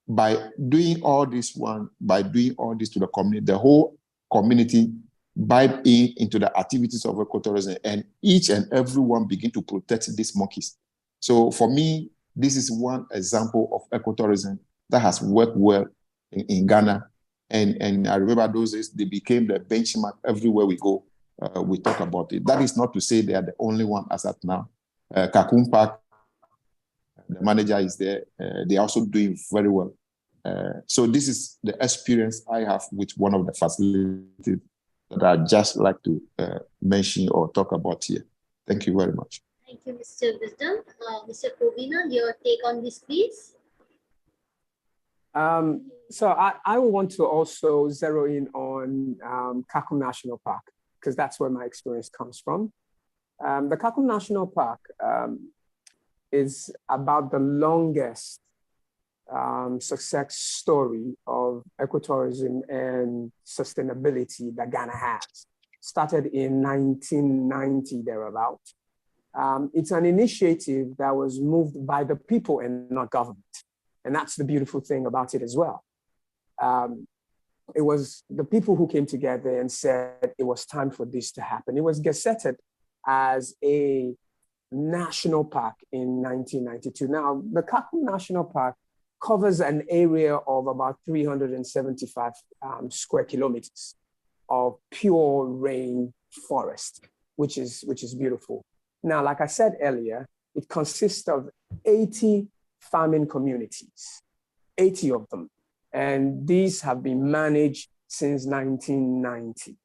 By doing all this to the community, the whole community buy into the activities of ecotourism, and each and everyone begin to protect these monkeys. So for me, this is one example of ecotourism that has worked well in Ghana. And I remember those days, they became the benchmark everywhere we go. We talk about it. That is not to say they are the only one as at now. Kakun Park, the manager is there. They are also doing very well. So this is the experience I have with one of the facilities that I'd just like to mention or talk about here. Thank you very much. Thank you, Mr. Wisdom. Mr. Kovina, your take on this, please. So I want to also zero in on Kakum National Park, because that's where my experience comes from. The Kakum National Park is about the longest success story of ecotourism and sustainability that Ghana has. Started in 1990, thereabout. It's an initiative that was moved by the people and not government. And that's the beautiful thing about it as well. It was the people who came together and said it was time for this to happen. It was gazetted as a national park in 1992. Now, the Kakum National Park covers an area of about 375 square kilometers of pure rain forest, which is beautiful. Now, like I said earlier, it consists of 80 farming communities, 80 of them. And these have been managed since 1990.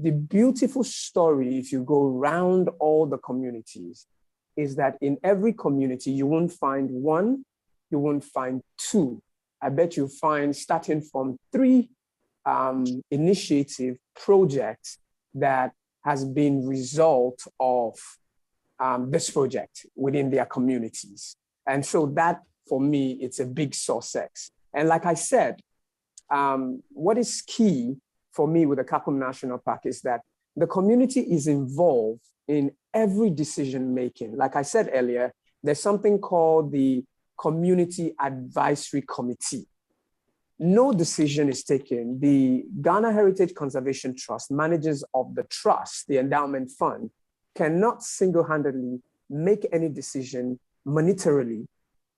The beautiful story, if you go around all the communities, is that in every community, you won't find one, you won't find two. I bet you'll find, starting from 3 initiative projects that has been result of this project within their communities. And so that, for me, it's a big success. And like I said, what is key for me with the Kakum National Park is that the community is involved in every decision making. Like I said earlier, there's something called the Community Advisory Committee. No decision is taken. The Ghana Heritage Conservation Trust, managers of the trust, the endowment fund, cannot single-handedly make any decision monetarily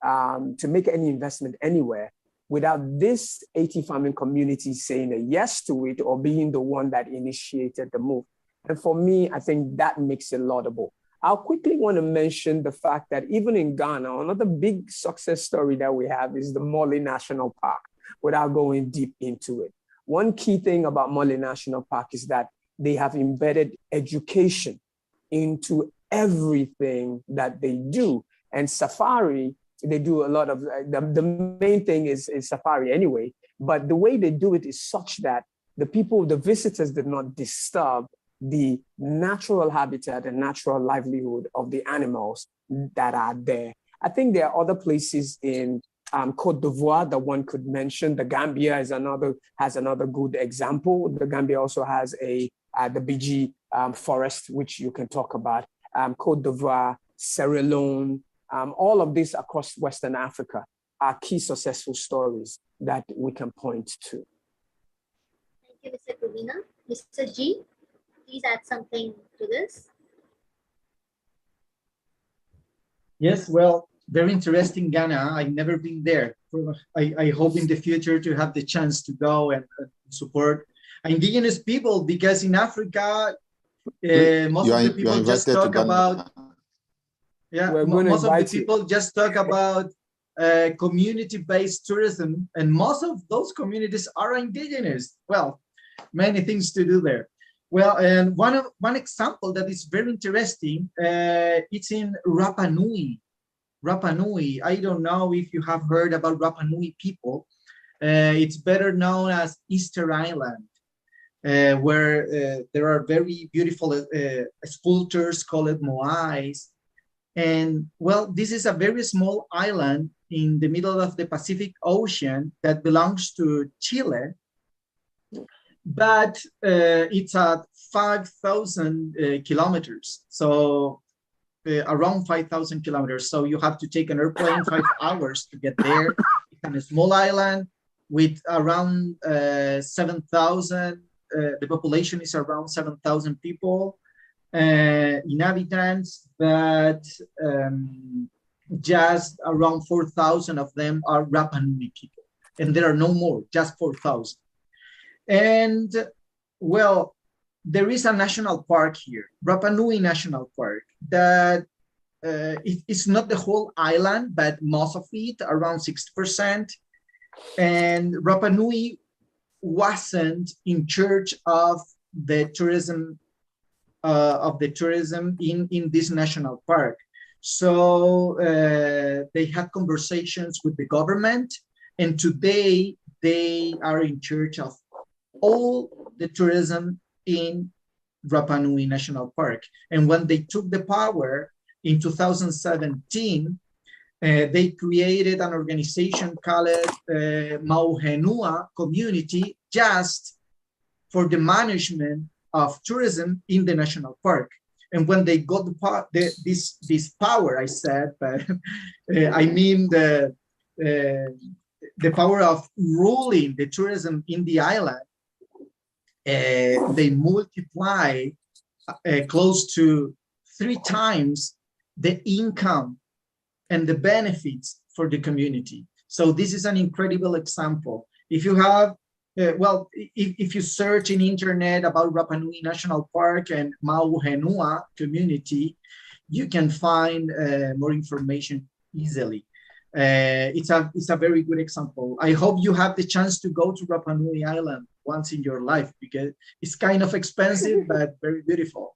to make any investment anywhere without this 80 farming community saying a yes to it or being the one that initiated the move. And for me, I think that makes it laudable. I'll quickly want to mention the fact that even in Ghana, another big success story that we have is the Mole National Park, without going deep into it. One key thing about Mole National Park is that they have embedded education into everything that they do. And safari, they do a lot of, the main thing is safari anyway, but the way they do it is such that the visitors did not disturb the natural habitat and natural livelihood of the animals that are there. I think there are other places in Cote d'Ivoire that one could mention. The Gambia has another good example. The Gambia also has the BG forest, which you can talk about. Cote d'Ivoire, Sierra Leone, all of these across Western Africa are key successful stories that we can point to. Thank you, Mr. Kuvina. Mr. G, please add something to this. Yes, well, very interesting, Ghana. I've never been there. I hope in the future to have the chance to go and support indigenous people, because in Africa, most of the people just talk about, most of the people just talk about community-based tourism, and most of those communities are indigenous. Well, many things to do there. Well, and one example that is very interesting, it's in Rapa Nui. Rapa Nui, I don't know if you have heard about Rapa Nui people. It's better known as Easter Island, where there are very beautiful sculptures called moais. And well, this is a very small island in the middle of the Pacific Ocean that belongs to Chile, but it's at 5,000 kilometers. So around 5,000 kilometers. So you have to take an airplane 5 hours to get there. It's on a small island with around 7,000. The population is around 7,000 people, inhabitants, but just around 4,000 of them are Rapa Nui people. And there are no more, just 4,000. And well, there is a national park here, Rapa Nui National Park, that it's not the whole island, but most of it, around 60%. And Rapa Nui wasn't in charge of the tourism in this national park. So they had conversations with the government, and today they are in charge of all the tourism in Rapa Nui National Park. And when they took the power in 2017, they created an organization called Mauhenua Community, just for the management of tourism in the national park. And when they got this power, I said, but I mean the power of ruling the tourism in the island, they multiply close to 3 times the income and the benefits for the community. So this is an incredible example. If you have, if you search in internet about Rapa Nui National Park and Mauhenua community, you can find more information easily. It's a very good example. I hope you have the chance to go to Rapa Nui Island once in your life, because it's kind of expensive, but very beautiful.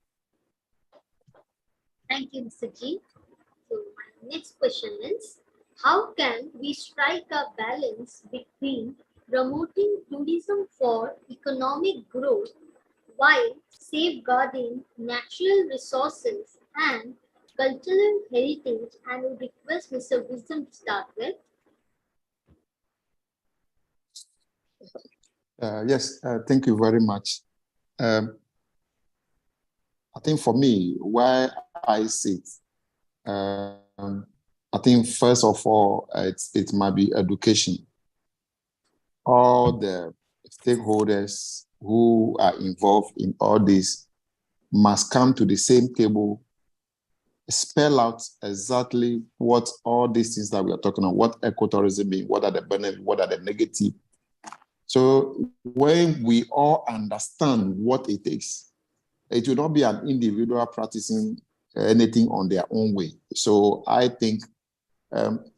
Thank you, Mr. G. So my next question is, how can we strike a balance between promoting tourism for economic growth while safeguarding natural resources and cultural heritage? And we request Mr. Wisdom to start with. Yes, thank you very much. I think for me, where I sit, I think first of all, it might be education. All the stakeholders who are involved in all this must come to the same table, spell out exactly what all these things that we are talking about, what ecotourism means, what are the benefits, what are the negatives. So when we all understand what it is, it will not be an individual practicing anything on their own way. So I think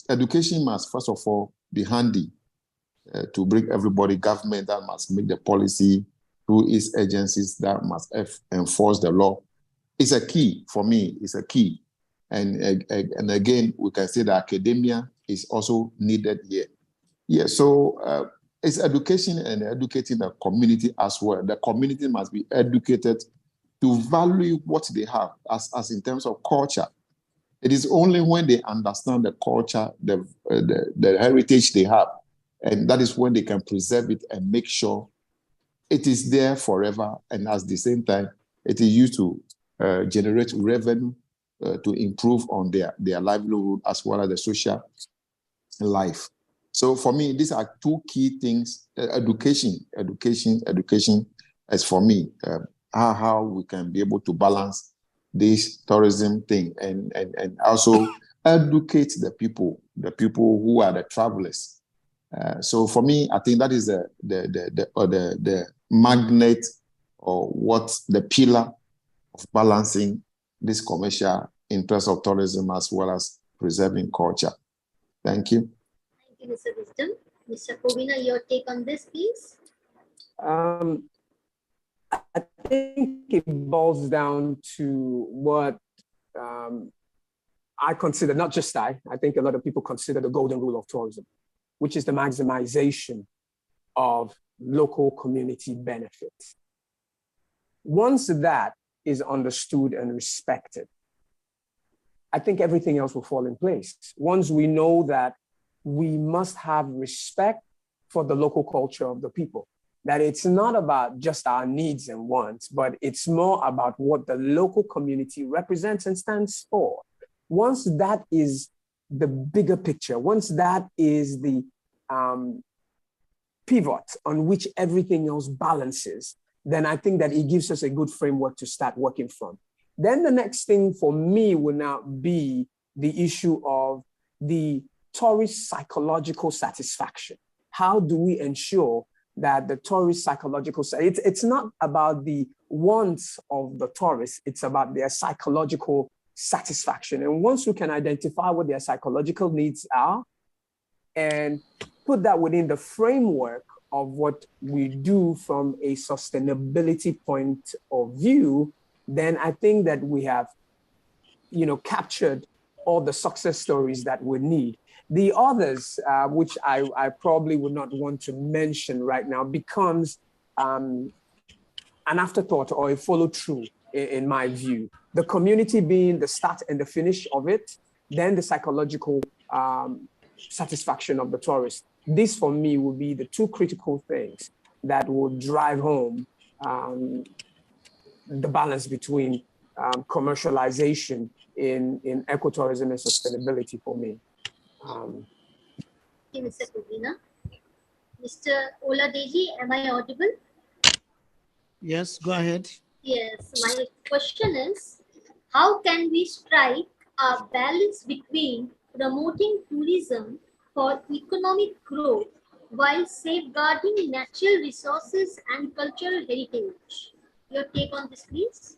education must first of all be handy to bring everybody, government that must make the policy, through its agencies that must enforce the law. It's a key for me, it's a key. And again, we can say that academia is also needed here. Yeah, so it's education and educating the community as well. The community must be educated to value what they have as in terms of culture. It is only when they understand the culture, the heritage they have, and that is when they can preserve it and make sure it is there forever. And at the same time, it is used to generate revenue to improve on their livelihood as well as the social life. So for me, these are two key things: education as for me, how we can be able to balance this tourism thing and also educate the people who are the travelers. So for me, I think that is the magnet, or what the pillar of balancing this commercial interest of tourism as well as preserving culture. Thank you. Thank you, Mr. Wisdom. Mr. Kovina, your take on this, please. I think it boils down to what I consider, not just I think a lot of people consider the golden rule of tourism, which is the maximization of local community benefits. Once that is understood and respected, I think everything else will fall in place. Once we know that we must have respect for the local culture of the people, that it's not about just our needs and wants, but it's more about what the local community represents and stands for. Once that is the bigger picture, once that is the pivot on which everything else balances, then I think that it gives us a good framework to start working from. Then the next thing for me will now be the issue of the tourist psychological satisfaction. How do we ensure that the tourist psychological, it's not about the wants of the tourists, it's about their psychological satisfaction. And once we can identify what their psychological needs are and put that within the framework of what we do from a sustainability point of view, then I think that we have, captured all the success stories that we need. The others, which I probably would not want to mention right now, becomes an afterthought or a follow-through in my view. The community being the start and the finish of it, then the psychological satisfaction of the tourist. This, for me, will be the two critical things that will drive home the balance between commercialization in ecotourism and sustainability for me. Thank you, Mr. Kovina. Mr. Oladeji, am I audible? Yes, go ahead. Yes, my question is, how can we strike a balance between promoting tourism for economic growth while safeguarding natural resources and cultural heritage? Your take on this, please.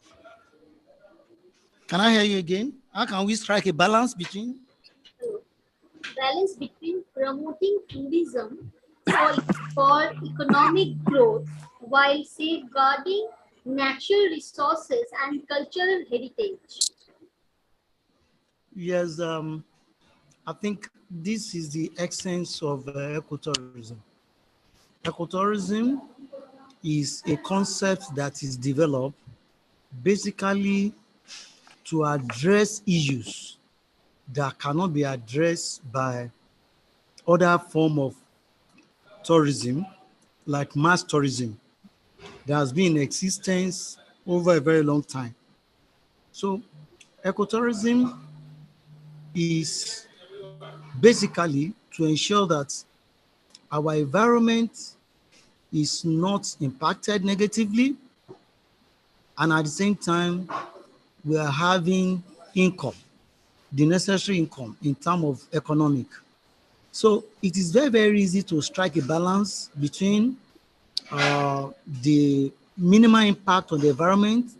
Can I hear you again? How can we strike a balance between? Balance between promoting tourism for economic growth while safeguarding natural resources and cultural heritage. Yes, I think this is the essence of ecotourism. Ecotourism is a concept that is developed basically to address issues that cannot be addressed by other form of tourism, like mass tourism, that has been in existence over a very long time. So ecotourism is basically to ensure that our environment is not impacted negatively, and at the same time, we are having income, the necessary income in terms of economic. So it is very, very easy to strike a balance between the minimal impact on the environment,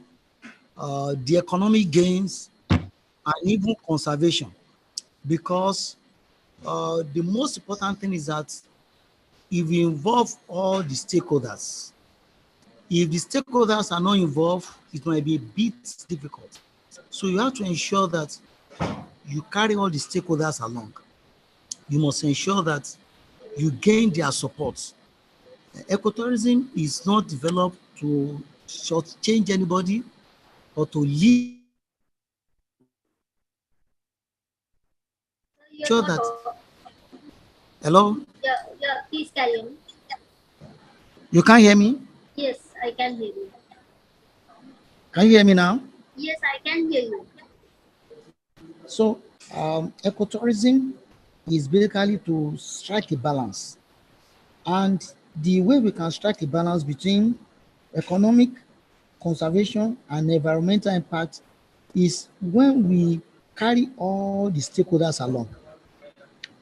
the economic gains, and even conservation. Because the most important thing is that if we involve all the stakeholders, if the stakeholders are not involved, it might be a bit difficult. So you have to ensure that you carry all the stakeholders along. You must ensure that you gain their support. Ecotourism is not developed to shortchange anybody or to leave You're sure not. that. Hello, Yeah, yeah. Please carry on. you can't hear me? Yes, I can hear you. Can you hear me now? Yes, I can hear you. So, ecotourism is basically to strike a balance. And the way we can strike a balance between economic, conservation, and environmental impact is when we carry all the stakeholders along.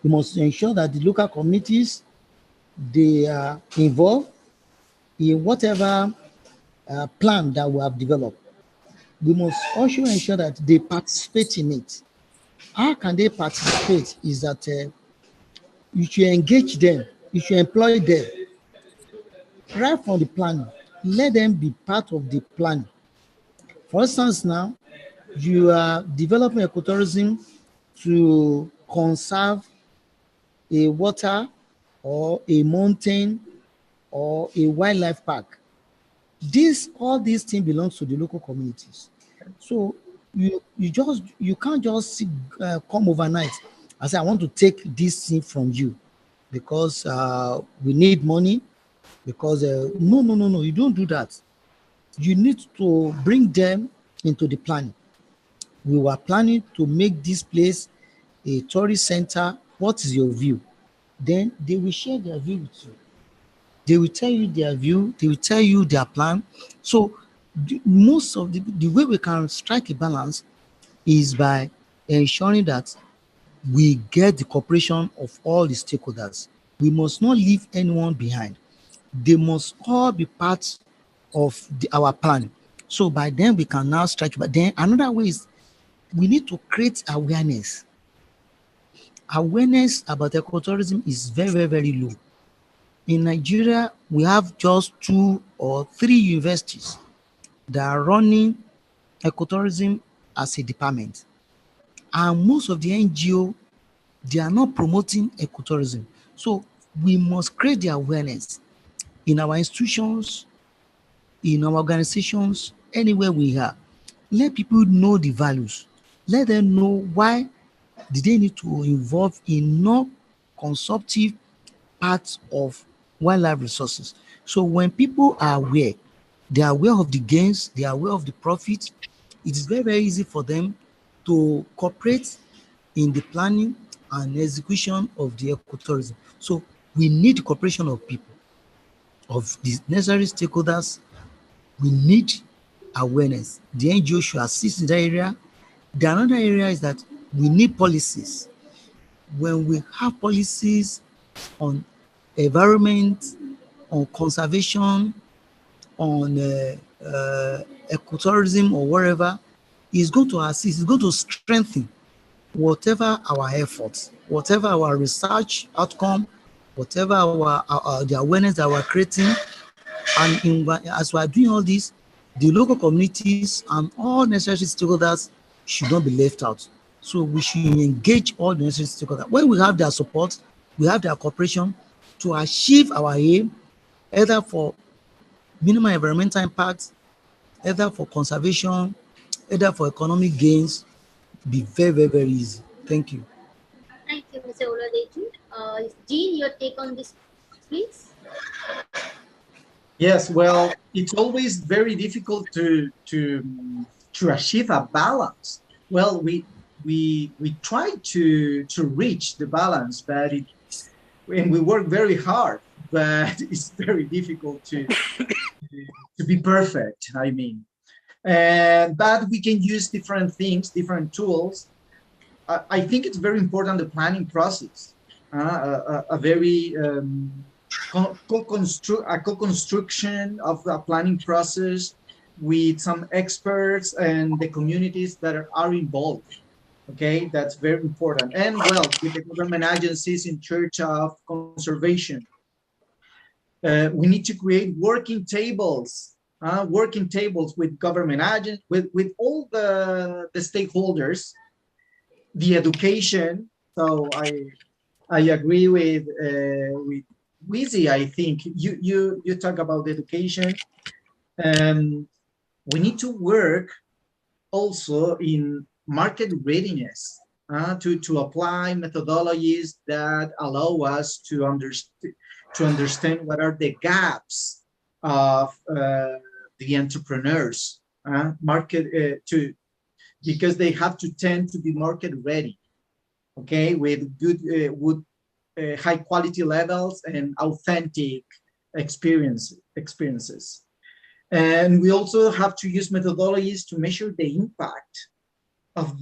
We must ensure that the local communities, they are involved in whatever plan that we have developed. We must also ensure that they participate in it. How can they participate is that you should engage them, you should employ them right from the planning. Let them be part of the planning. For instance, now you are developing ecotourism to conserve a water or a mountain or a wildlife park. All these things belongs to the local communities. So you can't just come overnight and say I want to take this thing from you because we need money because no, you don't do that. You need to bring them into the planning. We were planning to make this place a tourist center. What is your view? Then they will share their view with you. They will tell you their view, they will tell you their plan. So most of the way we can strike a balance is by ensuring that we get the cooperation of all the stakeholders. We must not leave anyone behind. They must all be part of our plan. So by then we can now strike. But then another way is we need to create awareness. Awareness about ecotourism is very, very, very low. In Nigeria, we have just 2 or 3 universities that are running ecotourism as a department. And most of the NGO, they are not promoting ecotourism. So we must create the awareness in our institutions, in our organizations, anywhere we are. Let people know the values. Let them know why did they need to involve in non-consumptive parts of wildlife resources. So when people are aware, they are aware of the gains, they are aware of the profits, it is very, very easy for them to cooperate in the planning and execution of the ecotourism. So we need the cooperation of people, of the necessary stakeholders. We need awareness. The NGO should assist in that area. The another area is that we need policies. When we have policies on environment, on conservation, on ecotourism or whatever, is going to assist, it's going to strengthen whatever our efforts, whatever our research outcome, whatever the awareness that we're creating. And as we're doing all this, the local communities and all necessary stakeholders should not be left out. So we should engage all the necessary stakeholders. When we have their support, we have their cooperation to achieve our aim, either for minimum environmental impact, either for conservation, either for economic gains, be very, very, very easy. Thank you. Thank you, Mr. Oladeji. Jean, your take on this, please. Yes, well, it's always very difficult to achieve a balance. Well, we try to reach the balance, but and we work very hard, but it's very difficult to be perfect. I mean, and but we can use different things, different tools. I think it's very important the planning process, a very co-construction of the planning process with some experts and the communities that are involved. Okay, that's very important. And well, with the government agencies in charge of conservation, we need to create working tables with government agents, with all the stakeholders, the education. So I agree with Wheezy. I think you talk about education. We need to work also in market readiness. to apply methodologies that allow us to understand what are the gaps of the entrepreneurs because they have to tend to be market ready, okay, with good high quality levels and authentic experiences. And we also have to use methodologies to measure the impact of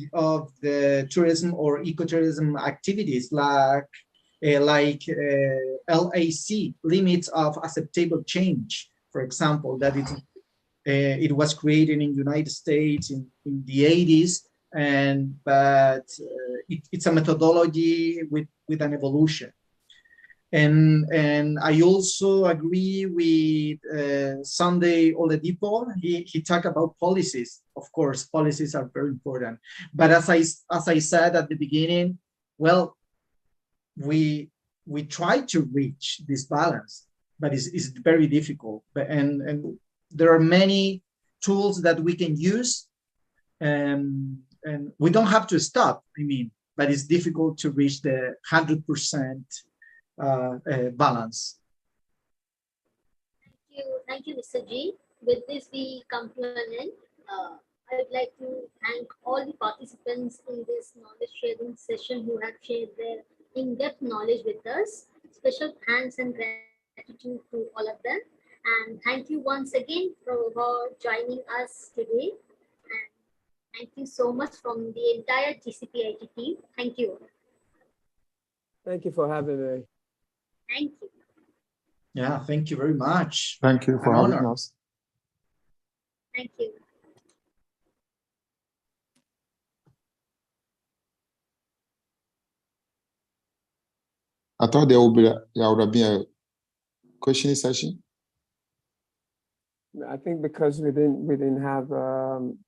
the tourism or ecotourism activities, like LAC, limits of acceptable change, for example, that it was created in the United States in the 80s, but it's a methodology with an evolution. And I also agree with Sunday Oladipo. He talked about policies. Of course, policies are very important. But as I said at the beginning, well, we try to reach this balance, but it's very difficult. And there are many tools that we can use, and we don't have to stop. I mean, but it's difficult to reach the 100%. Balance. Thank you, Mr. G. With this, we come to an end. I would like to thank all the participants in this knowledge sharing session who have shared their in-depth knowledge with us. Special thanks and gratitude to all of them. And thank you once again for joining us today. And thank you so much from the entire GCPIT team. Thank you. Thank you for having me. Thank you. Yeah, thank you very much. Thank you for having us. Thank you. I thought there would have been a questioning session. I think because we didn't have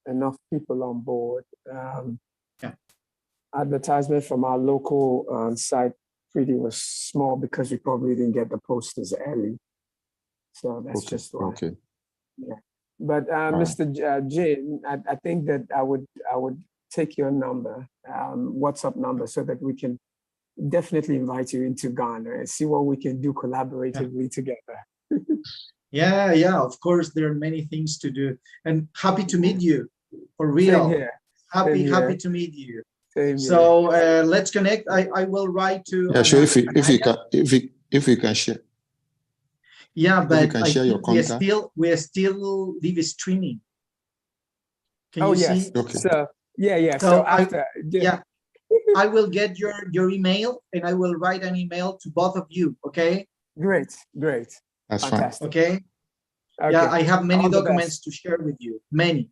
enough people on board. Advertisement from our local site really was small because we probably didn't get the posters early. So that's just why. Okay. Yeah. But Mr. Jin, I think that I would take your number, WhatsApp number, so that we can definitely invite you into Ghana and see what we can do collaboratively together. Yeah, of course, there are many things to do. And happy to meet you, for real. Same here. Happy to meet you. So let's connect. I will write to. Yeah, sure. If you can share. Yeah, but you can share your contact. we're still live streaming. Can you see? Okay. So yeah. So after I will get your email and I will write an email to both of you. Okay. Great. That's fantastic. Okay. Yeah, I have many documents to share with you. Many.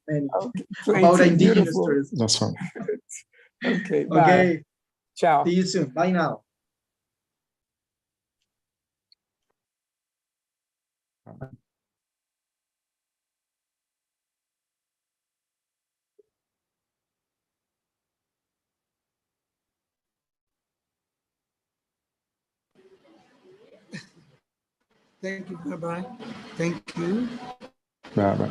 About indigenous tourism. That's fine. Okay. Bye. Okay. Ciao. See you soon. Bye now. Thank you. Bye-bye. Thank you. Bye-bye.